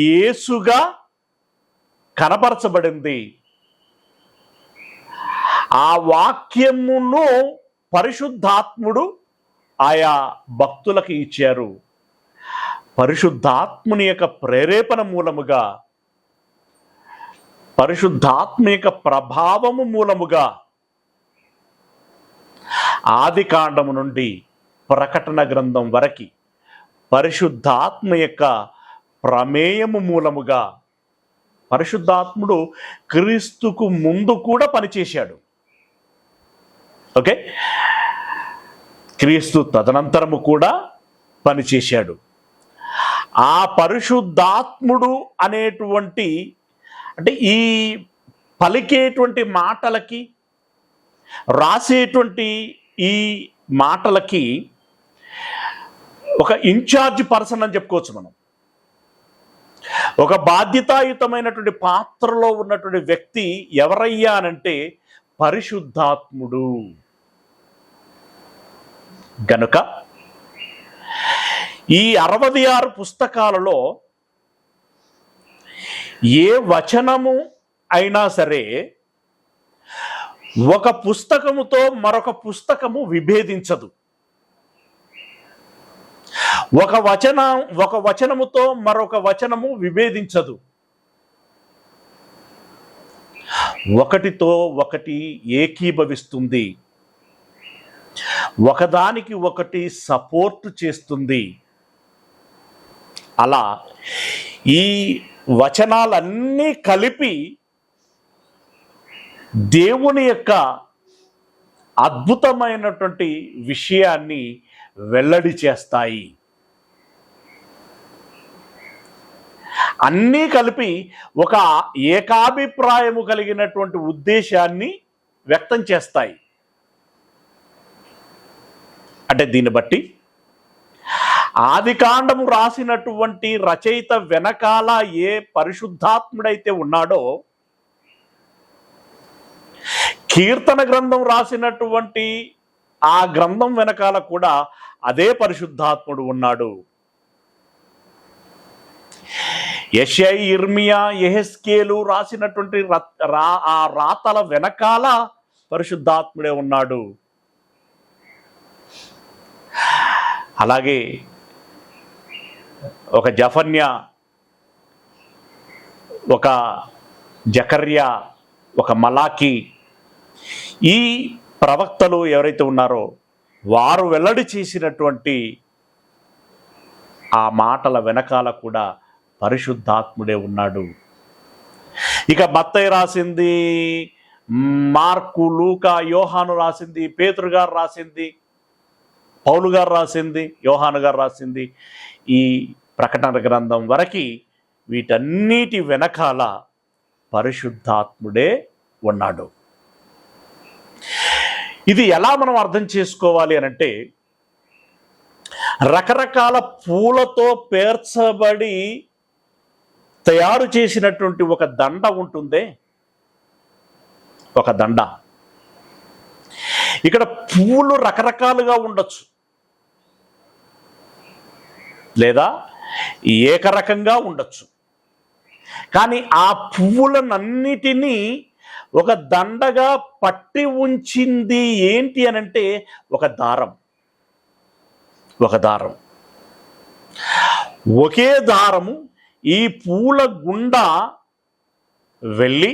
యేసుగా కనపరచబడింది. ఆ వాక్యమును పరిశుద్ధాత్ముడు ఆయా భక్తులకు ఇచ్చారు. పరిశుద్ధాత్ముని యొక్క ప్రేరేపణ మూలముగా, పరిశుద్ధాత్మ యొక్క ప్రభావము మూలముగా ఆదికాండము నుండి ప్రకటన గ్రంథం వరకు పరిశుద్ధాత్మ యొక్క ప్రమేయము మూలముగా పరిశుద్ధాత్ముడు క్రీస్తుకు ముందు కూడా పనిచేశాడు. ఓకే, క్రీస్తు తదనంతరము కూడా పనిచేశాడు. ఆ పరిశుద్ధాత్ముడు అనేటువంటి, అంటే ఈ పలికేటువంటి మాటలకి, రాసేటువంటి ఈ మాటలకి ఒక ఇన్ఛార్జ్ పర్సన్ అని చెప్పుకోవచ్చు మనం. ఒక బాధ్యతాయుతమైనటువంటి పాత్రలో ఉన్నటువంటి వ్యక్తి ఎవరయ్యా అనంటే పరిశుద్ధాత్ముడు. గనుక ఈ 66 పుస్తకాలలో ఏ వచనము అయినా సరే ఒక పుస్తకముతో మరొక పుస్తకము విభేదించదు. ఒక వచనముతో మరొక వచనము విభేదించదు. ఒకటితో ఒకటి ఏకీభవిస్తుంది, ఒకదానికి ఒకటి సపోర్ట్ చేస్తుంది. అలా ఈ వచనాలన్నీ కలిపి దేవుని యొక్క అద్భుతమైనటువంటి విషయాన్ని వెల్లడి చేస్తాయి. అన్నీ కలిపి ఒక ఏకాభిప్రాయము కలిగినటువంటి ఉద్దేశాన్ని వ్యక్తం చేస్తాయి. అంటే దీన్ని బట్టి ఆదికాండము రాసినటువంటి రచయిత వెనకాల ఏ పరిశుద్ధాత్ముడైతే ఉన్నాడో, కీర్తన గ్రంథం రాసినటువంటి ఆ గ్రంథం వెనకాల కూడా అదే పరిశుద్ధాత్ముడు ఉన్నాడు. యెషయా, ఇర్మియా, యెహెజ్కేలు రాసినటువంటి ఆ రాతల వెనకాల పరిశుద్ధాత్ముడే ఉన్నాడు. అలాగే ఒక జఫన్యా, ఒక జకర్యా, ఒక మలాకి, ఈ ప్రవక్తలు ఎవరైతే ఉన్నారో వారు వెల్లడి చేసినటువంటి ఆ మాటల వెనకాల కూడా పరిశుద్ధాత్ముడే ఉన్నాడు. ఇక మత్తయి రాసింది, మార్కు, లూకా, యోహాను రాసింది, పేతురు గారు రాసింది, పౌలు గారు రాసింది, యోహాను గారు రాసింది, ఈ ప్రకటన గ్రంథం వరకు వీటన్నిటి వెనకాల పరిశుద్ధాత్ముడే ఉన్నాడు. ఇది ఎలా మనం అర్థం చేసుకోవాలి అనంటే, రకరకాల పూలతో పేర్చబడి తయారు చేసినటువంటి ఒక దండ ఉంటుందే, ఒక దండ. ఇక్కడ పువ్వులు రకరకాలుగా ఉండొచ్చు, లేదా ఏకరకంగా ఉండొచ్చు. కానీ ఆ పువ్వులనన్నిటినీ ఒక దండగా పట్టి ఉంచింది ఏంటి అనంటే ఒక దారం. ఒక దారం, ఒకే దారము ఈ పూల గుండా వెళ్ళి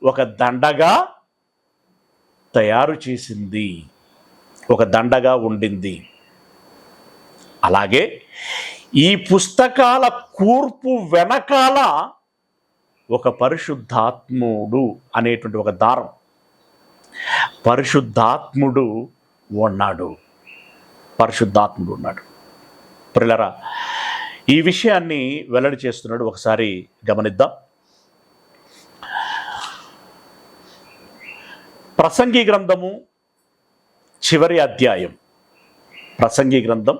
ఒక దండగా తయారు చేసింది, ఒక దండగా ఉండింది. అలాగే ఈ పుస్తకాల కూర్పు వెనకాల ఒక పరిశుద్ధాత్ముడు అనేటువంటి ఒక దారం. పరిశుద్ధాత్ముడు ఉన్నాడు. పరిశుద్ధాత్ముడు ఉన్నాడు. ప్రియులారా, ఈ విషయాన్ని వెల్లడి చేస్తున్నాడు. ఒకసారి గమనిద్దాం. ప్రసంగి గ్రంథము చివరి అధ్యాయం. ప్రసంగి గ్రంథం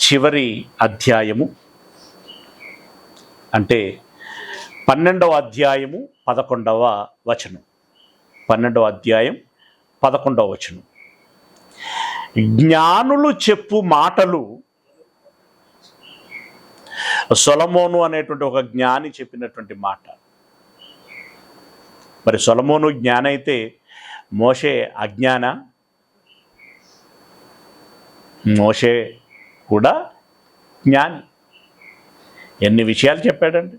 చివరి అధ్యాయము 12వ అధ్యాయము 11వ వచనం. 12వ అధ్యాయం 11వ వచనం. జ్ఞానులు చెప్పు మాటలు, సొలొమోను అనేటువంటి ఒక జ్ఞాని చెప్పినటువంటి మాట. మరి సొలొమోను జ్ఞాని అయితే మోషే అజ్ఞాన? మోషే కూడా జ్ఞాని. ఎన్ని విషయాలు చెప్పాడండి,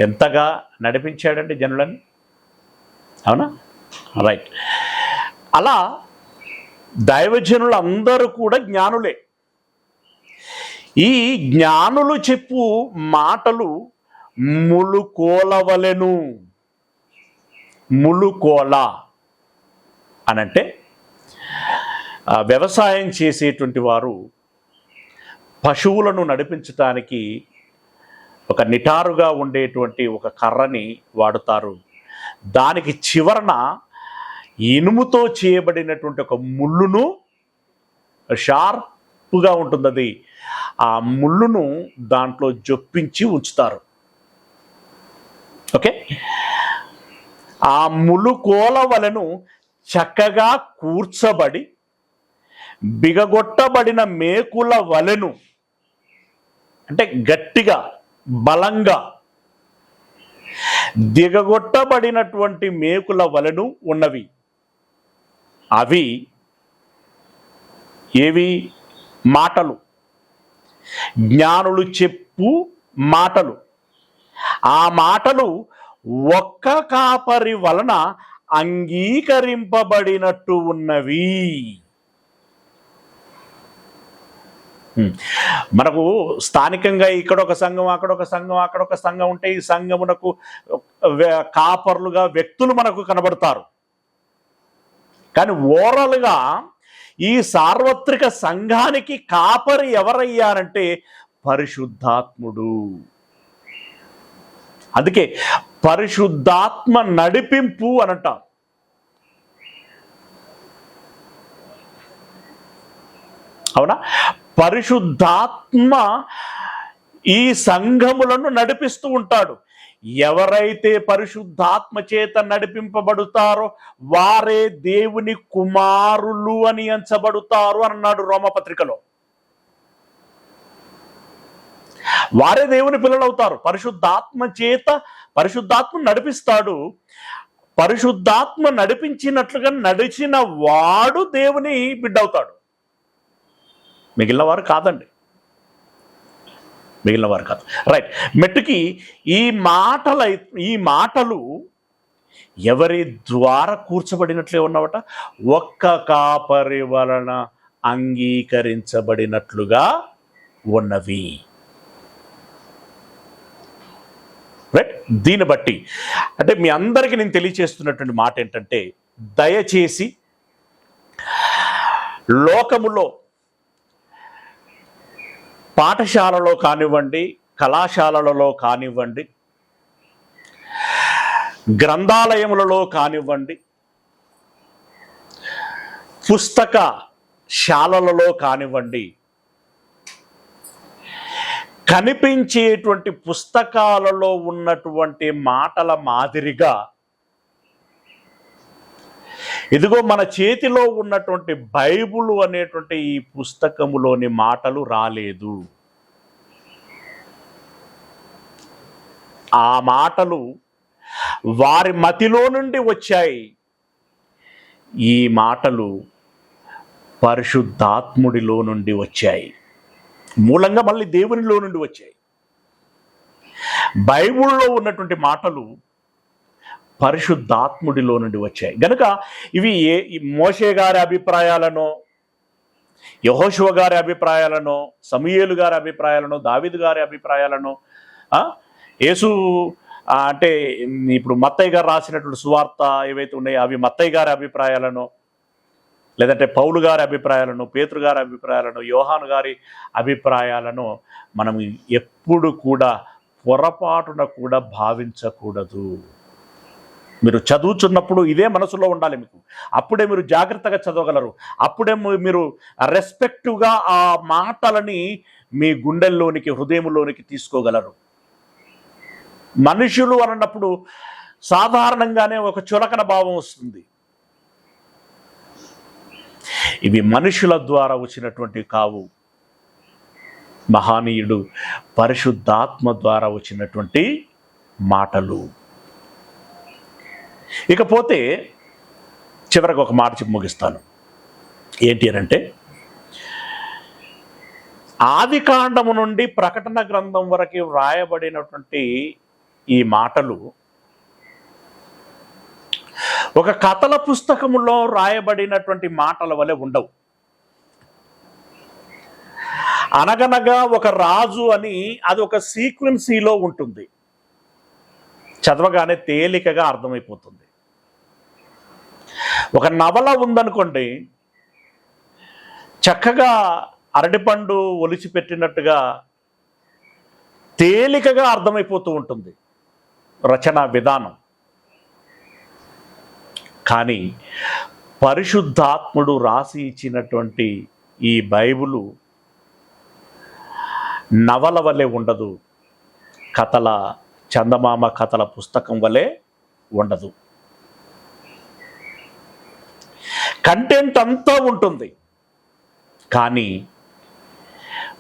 ఎంతగా నడిపించాడండి జనులని. అవునా? రైట్. అలా దైవజనులు అందరూ కూడా జ్ఞానులే. ఈ జ్ఞానులు చెప్పు మాటలు ములుకోలవలెను. ములుకోల అనంటే వ్యవసాయం చేసేటువంటి వారు పశువులను నడిపించటానికి ఒక నిటారుగా ఉండేటువంటి ఒక కర్రని వాడుతారు. దానికి చివరన ఇనుముతో చేయబడినటువంటి ఒక ముళ్ళును, షార్ప్గా ఉంటుంది అది, ఆ ముళ్ళును దాంట్లో జొప్పించి ఉంచుతారు. ఓకే. ఆ ములుకోల వలెను చక్కగా కూర్చబడి బిగగొట్టబడిన మేకుల వలెను, అంటే గట్టిగా బలంగా దిగగొట్టబడినటువంటి మేకుల వలెను ఉన్నవి. అవి ఏవి? మాటలు. జ్ఞానులు చెప్పు మాటలు. ఆ మాటలు ఒక్క కాపరి వలన అంగీకరింపబడినట్టు ఉన్నవి. మనకు స్థానికంగా ఇక్కడ ఒక సంఘం, అక్కడ ఒక సంఘం, అక్కడ ఒక సంఘం ఉంటే ఈ సంఘమునకు కాపర్లుగా వ్యక్తులు మనకు కనబడతారు. కానీ ఓవరాల్గా ఈ సార్వత్రిక సంఘానికి కాపరి ఎవరయ్యారంటే పరిశుద్ధాత్ముడు. అందుకే పరిశుద్ధాత్మ నడిపింపు అని అంటాం. అవునా? పరిశుద్ధాత్మ ఈ సంఘములను నడిపిస్తూ ఉంటాడు. ఎవరైతే పరిశుద్ధాత్మ చేత నడిపింపబడుతారో వారే దేవుని కుమారులు అని ఎంచబడుతారు అన్నాడు రోమపత్రికలో. వారే దేవుని పిల్లలు అవుతారు. పరిశుద్ధాత్మ చేత పరిశుద్ధాత్మ నడిపిస్తాడు. పరిశుద్ధాత్మ నడిపించినట్లుగా నడిచిన వాడు దేవుని బిడ్డ అవుతాడు. మిగిలిన వారు కాదండి, మిగిలిన వారు కాదు. రైట్. మెట్టుకి ఈ మాటలు ఎవరి ద్వారా కూర్చబడినట్లే ఉన్నవట? ఒక్క కాపరి వలన అంగీకరించబడినట్లుగా ఉన్నవి. రైట్. దీన్ని బట్టి అంటే మీ అందరికీ నేను తెలియచేస్తున్నటువంటి మాట ఏంటంటే, దయచేసి లోకములో పాఠశాలలో కానివ్వండి, కళాశాలలలో కానివ్వండి, గ్రంథాలయములలో కానివ్వండి, పుస్తక శాలలలో కానివ్వండి, కనిపించేటువంటి పుస్తకాలలో ఉన్నటువంటి మాటల మాదిరిగా ఇదిగో మన చేతిలో ఉన్నటువంటి బైబుల్ అనేటువంటి ఈ పుస్తకములోని మాటలు రాలేదు. ఆ మాటలు వారి మతిలో నుండి వచ్చాయి. ఈ మాటలు పరిశుద్ధాత్ముడిలో నుండి వచ్చాయి. మూలంగా మళ్ళీ దేవునిలో నుండి వచ్చాయి. బైబిల్లో ఉన్నటువంటి మాటలు పరిశుద్ధాత్ముడిలో నుండి వచ్చాయి గనుక ఇవి మోషే గారి అభిప్రాయాలను, యెహోషువ గారి అభిప్రాయాలను, సమూయేలు గారి అభిప్రాయాలను, దావీదు గారి అభిప్రాయాలను, యేసు అంటే ఇప్పుడు మత్తయి గారు రాసినటువంటి సువార్త ఏవైతే ఉన్నాయో అవి మత్తయి గారి అభిప్రాయాలను, లేదంటే పౌలు గారి అభిప్రాయాలను, పేతురు గారి అభిప్రాయాలను, యోహాను గారి అభిప్రాయాలను మనం ఎప్పుడు కూడా పొరపాటున కూడా భావించకూడదు. మీరు చదువుతున్నప్పుడు ఇదే మనసులో ఉండాలి మీకు. అప్పుడే మీరు జాగ్రత్తగా చదవగలరు. అప్పుడే మీరు రెస్పెక్టివ్గా ఆ మాటలని మీ గుండెల్లోనికి, హృదయంలోనికి తీసుకోగలరు. మనుషులు అన్నప్పుడు సాధారణంగానే ఒక చులకన భావం వస్తుంది. ఇవి మనుషుల ద్వారా వచ్చినటువంటి కావు, మహానీయుడు పరిశుద్ధాత్మ ద్వారా వచ్చినటువంటి మాటలు. ఇకపోతే చివరికి ఒక మాట చెప్పి ముగిస్తాను. ఏంటి అనంటే, ఆది కాండము నుండి ప్రకటన గ్రంథం వరకు వ్రాయబడినటువంటి ఈ మాటలు ఒక కథల పుస్తకములో రాయబడినటువంటి మాటల వలె ఉండవు. అనగనగా ఒక రాజు అని అది ఒక సీక్వెన్సీలో ఉంటుంది. చదవగానే తేలికగా అర్థమైపోతుంది. ఒక నవల ఉందనుకోండి, చక్కగా అరటిపండు ఒలిచి పెట్టినట్టుగా తేలికగా అర్థమైపోతూ ఉంటుంది రచనా విధానం. కానీ పరిశుద్ధాత్ముడు రాసి ఇచ్చినటువంటి ఈ బైబిలు నవల వలె ఉండదు, చందమామ కథల పుస్తకం వలె ఉండదు. కంటెంట్ అంతా ఉంటుంది, కానీ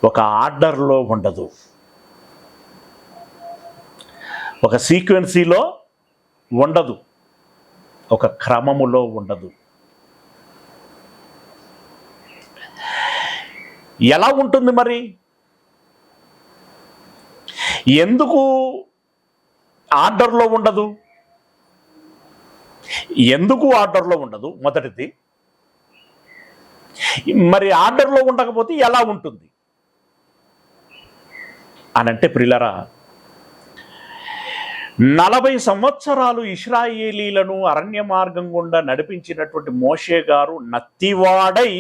ఒక ఆర్డర్లో ఉండదు, ఒక సీక్వెన్సీలో ఉండదు, ఒక క్రమములో ఉండదు. ఎలా ఉంటుంది మరి? ఎందుకు ఆర్డర్లో ఉండదు? మొదటిది. మరి ఆర్డర్లో ఉండకపోతే ఎలా ఉంటుంది అనంటే, ప్రియులారా, 40 సంవత్సరాలు ఇశ్రాయేలీలను అరణ్య మార్గం గుండా నడిపించినటువంటి మోషే గారు నత్తివాడై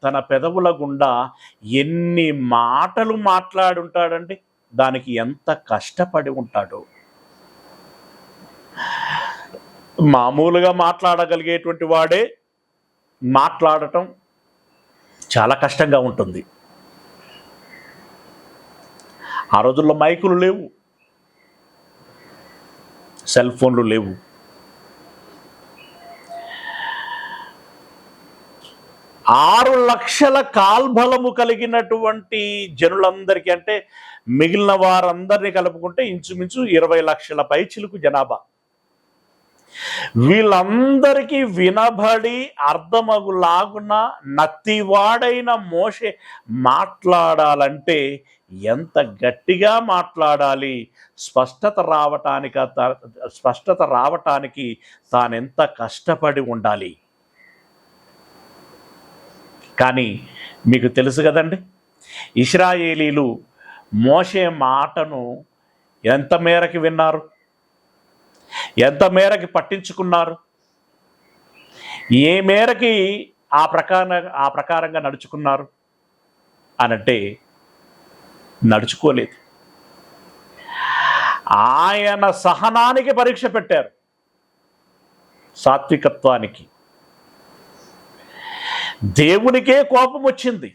తన పెదవుల గుండా ఎన్ని మాటలు మాట్లాడుంటాడండి. దానికి ఎంత కష్టపడి ఉంటాడో. మామూలుగా మాట్లాడగలిగేటువంటి వాడే మాట్లాడటం చాలా కష్టంగా ఉంటుంది. ఆ రోజుల్లో మైకులు లేవు, సెల్ ఫోన్లు లేవు. ఆరు లక్షల కాల్బలము కలిగినటువంటి జనులందరికీ, అంటే మిగిలిన వారందరినీ కలుపుకుంటే ఇంచుమించు 20 లక్షల పైచిలుకు జనాభా. వీళ్ళందరికీ వినబడి అర్థమగులాగున నత్తివాడైన మోషే మాట్లాడాలంటే ఎంత గట్టిగా మాట్లాడాలి, స్పష్టత రావటానికి తానెంత కష్టపడి ఉండాలి. కానీ మీకు తెలుసు కదండి, ఇశ్రాయేలీలు మోషే మాటను ఎంత మేరకు విన్నారు, ఎంత మేరకి పట్టించుకున్నారు, ఏ మేరకి ఆ ప్రకారంగా నడుచుకున్నారు అనంటే నడుచుకోలేదు. ఆయన సహనానికి పరీక్ష పెట్టారు, సాత్వికత్వానికి. దేవునికే కోపం వచ్చింది.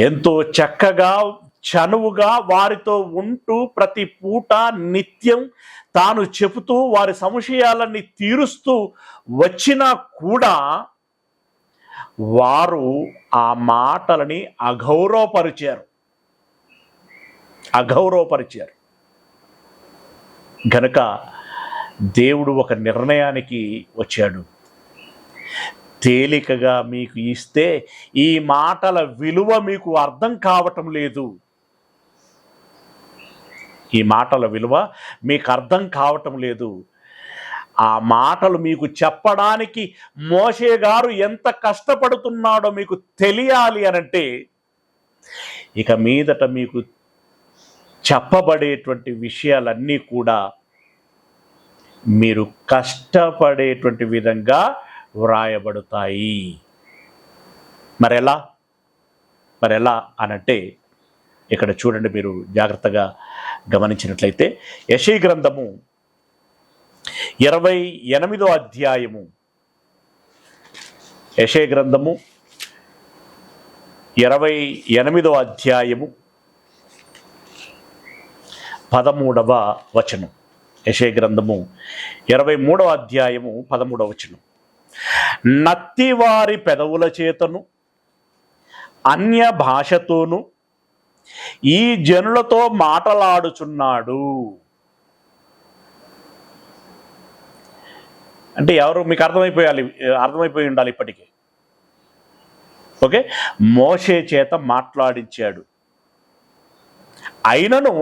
ఎంతో చక్కగా చనువుగా వారితో ఉంటూ ప్రతి పూట నిత్యం తాను చెబుతూ వారి సంశయాలన్నీ తీరుస్తూ వచ్చినా కూడా వారు ఆ మాటలని అగౌరవపరిచారు. గనుక దేవుడు ఒక నిర్ణయానికి వచ్చాడు. తేలికగా మీకు ఇస్తే ఈ మాటల విలువ మీకు అర్థం కావటం లేదు. ఈ మాటల విలువ మీకు అర్థం కావటం లేదు. ఆ మాటలు మీకు చెప్పడానికి మోషే గారు ఎంత కష్టపడుతున్నాడో మీకు తెలియాలి అనంటే, ఇక మీదట మీకు చెప్పబడేటువంటి విషయాలన్నీ కూడా మీరు కష్టపడేటువంటి విధంగా వ్రాయబడతాయి. మరెలా అనంటే, ఇక్కడ చూడండి, మీరు జాగ్రత్తగా గమనించినట్లయితే యెషయా గ్రంథము 28వ అధ్యాయము, యెషయా గ్రంథము 28వ అధ్యాయము 13వ వచనం. యెషయా గ్రంథము 23వ అధ్యాయము 13వ వచనం. నత్తివారి పెదవుల చేతను అన్య భాషతోను ఈ జనులతో మాటలాడుచున్నాడు. అంటే ఎవరు? మీకు అర్థమైపోయి ఉండాలి ఇప్పటికీ. ఓకే, మోషే చేత మాట్లాడించాడు. అయినను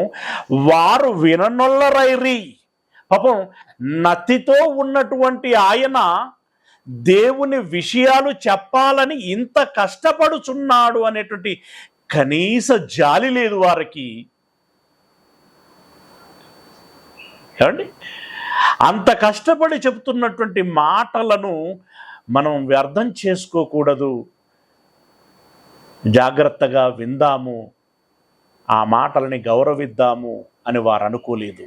వారు విననొల్లరైరి. పాపం నత్తితో ఉన్నటువంటి ఆయన దేవుని విషయాలు చెప్పాలని ఇంత కష్టపడుచున్నాడు అనేటువంటి కనీస జాలి లేదు వారికి. ఏమండి, అంత కష్టపడి చెబుతున్నటువంటి మాటలను మనం వ్యర్థం చేసుకోకూడదు. జాగ్రత్తగా విందాము, ఆ మాటలని గౌరవిద్దాము అని వారు అనుకోలేదు.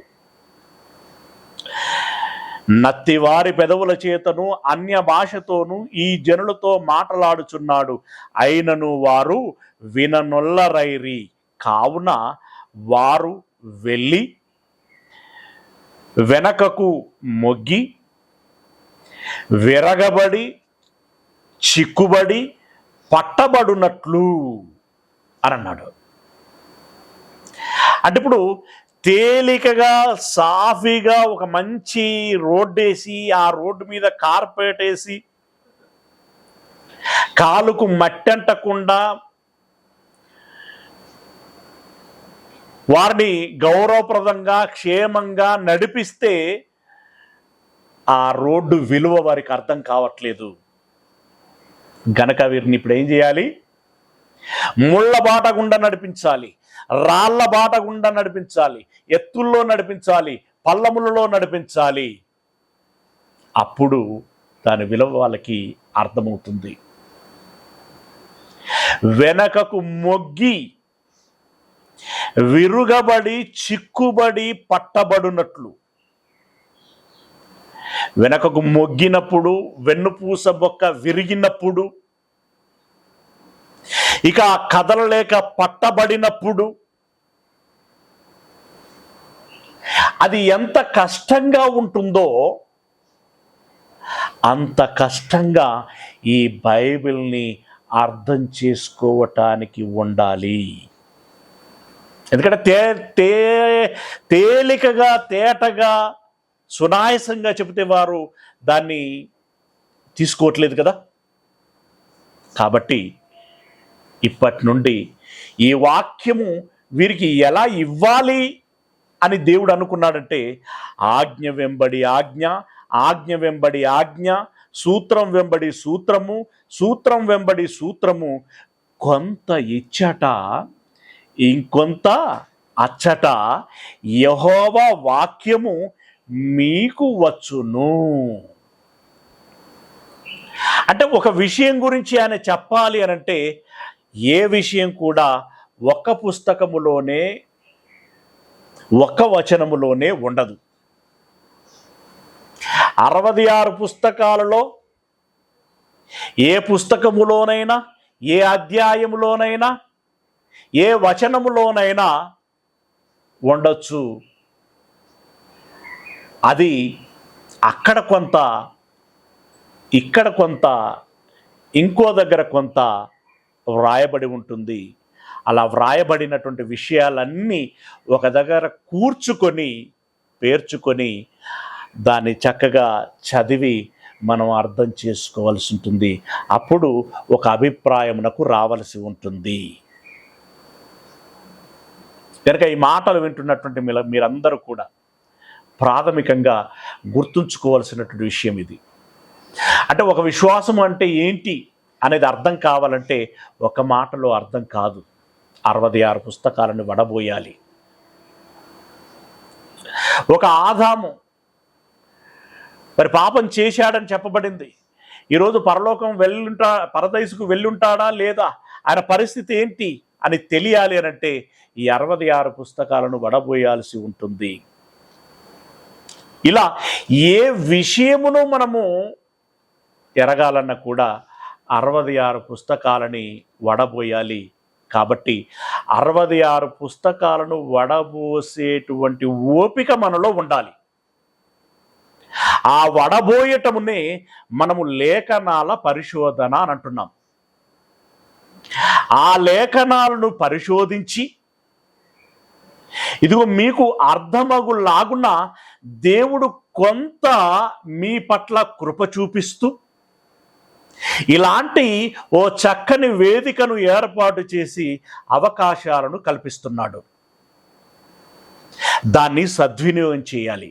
నత్తివారి పెదవుల చేతను అన్య భాషతోను ఈ జనులతో మాటలాడుచున్నాడు. అయినను వారు విననొల్లరైరి. కావున వారు వెళ్ళి వెనకకు మొగ్గి విరగబడి చిక్కుబడి పట్టబడునట్లు అని అన్నాడు. అంటే ఇప్పుడు తేలికగా సాఫీగా ఒక మంచి రోడ్డు వేసి ఆ రోడ్డు మీద కార్పెట్ వేసి కాలుకు మట్టంటకుండా వారిని గౌరవప్రదంగా క్షేమంగా నడిపిస్తే ఆ రోడ్డు విలువ వారికి అర్థం కావట్లేదు. గనక వీరిని ఇప్పుడు ఏం చేయాలి? ముళ్ళ బాట గుండా నడిపించాలి, రాళ్ల బాట గుండా నడిపించాలి, ఎత్తుల్లో నడిపించాలి, పల్లములలో నడిపించాలి. అప్పుడు దాని విలువ వాళ్ళకి అర్థమవుతుంది. వెనకకు మొగ్గి విరుగబడి చిక్కుబడి పట్టబడునట్లు. వెనకకు మొగ్గినప్పుడు, వెన్నుపూస బొక్క విరిగినప్పుడు, ఇక కదలలేక పట్టబడినప్పుడు అది ఎంత కష్టంగా ఉంటుందో అంత కష్టంగా ఈ బైబిల్ని అర్థం చేసుకోవటానికి ఉండాలి. ఎందుకంటే తేలికగా తేటగా సునాయాసంగా చెబితే వారు దాన్ని తీసుకోవట్లేదు కదా. కాబట్టి ఇప్పటి నుండి ఈ వాక్యము వీరికి ఎలా ఇవ్వాలి అని దేవుడు అనుకున్నాడంటే, ఆజ్ఞ వెంబడి ఆజ్ఞ, ఆజ్ఞ వెంబడి ఆజ్ఞ, సూత్రం వెంబడి సూత్రము, సూత్రం వెంబడి సూత్రము, కొంత ఇచ్చట ఇంకొంత అచ్చట యెహోవా వాక్యము మీకు వచ్చును. అంటే ఒక విషయం గురించి ఆయన చెప్పాలి అనంటే ఏ విషయం కూడా ఒక పుస్తకములోనే ఒక వచనములోనే ఉండదు. 66 పుస్తకాలలో ఏ పుస్తకములోనైనా, ఏ అధ్యాయములోనైనా, ఏ వచనములోనైనా ఉండొచ్చు. అది అక్కడ కొంత, ఇక్కడ కొంత, ఇంకో దగ్గర కొంత వ్రాయబడి ఉంటుంది. అలా వ్రాయబడినటువంటి విషయాలన్నీ ఒక దగ్గర కూర్చుకొని పేర్చుకొని దాన్ని చక్కగా చదివి మనం అర్థం చేసుకోవాల్సి ఉంటుంది. అప్పుడు ఒక అభిప్రాయమునకు రావలసి ఉంటుంది. కనుక ఈ మాటలు వింటున్నటువంటి మీరందరూ కూడా ప్రాథమికంగా గుర్తుంచుకోవాల్సినటువంటి విషయం ఇది. అంటే ఒక విశ్వాసం అంటే ఏంటి అనేది అర్థం కావాలంటే ఒక మాటలో అర్థం కాదు. 66 పుస్తకాలను వడబోయాలి. ఒక ఆదాము మరి పాపం చేశాడని చెప్పబడింది. ఈరోజు పరదైసుకు వెళ్ళుంటాడా లేదా, ఆయన పరిస్థితి ఏంటి అని తెలియాలి అనంటే ఈ 66 పుస్తకాలను వడబోయాల్సి ఉంటుంది. ఇలా ఏ విషయమును మనము ఎరగాలన్నా కూడా 66 పుస్తకాలని వడబోయాలి. కాబట్టి 66 పుస్తకాలను వడబోసేటువంటి ఓపిక మనలో ఉండాలి. ఆ వడబోయటమునే మనము లేఖనాల పరిశోధన అని అంటున్నాం. ఆ లేఖనాలను పరిశోధించి ఇదిగో మీకు అర్థమగులాగున దేవుడు కొంత మీ పట్ల కృప చూపిస్తూ ఇలాంటి ఓ చక్కని వేదికను ఏర్పాటు చేసి అవకాశాలను కల్పిస్తున్నాడు. దాన్ని సద్వినియోగం చేయాలి.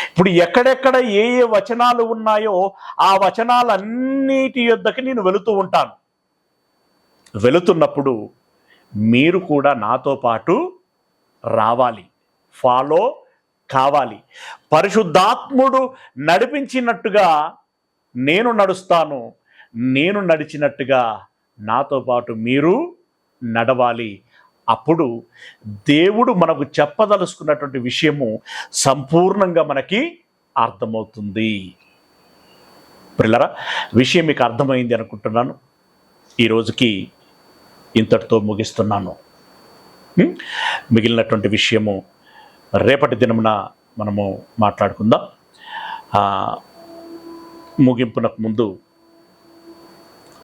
ఇప్పుడు ఎక్కడెక్కడ ఏ ఏ వచనాలు ఉన్నాయో ఆ వచనాలన్నిటి యొద్దకి నేను వెళుతూ ఉంటాను. వెళుతున్నప్పుడు మీరు కూడా నాతో పాటు రావాలి, ఫాలో కావాలి. పరిశుద్ధాత్ముడు నడిపించినట్టుగా నేను నడుస్తాను, నేను నడిచినట్టుగా నాతో పాటు మీరు నడవాలి. అప్పుడు దేవుడు మనకు చెప్పదలుచుకున్నటువంటి విషయము సంపూర్ణంగా మనకి అర్థమవుతుంది. ప్రియులారా, విషయం మీకు అర్థమైంది అనుకుంటున్నాను. ఈరోజుకి ఇంతటితో ముగిస్తున్నాను. మిగిలినటువంటి విషయము రేపటి దినమున మనము మాట్లాడుకుందాం. ముగింపునకు ముందు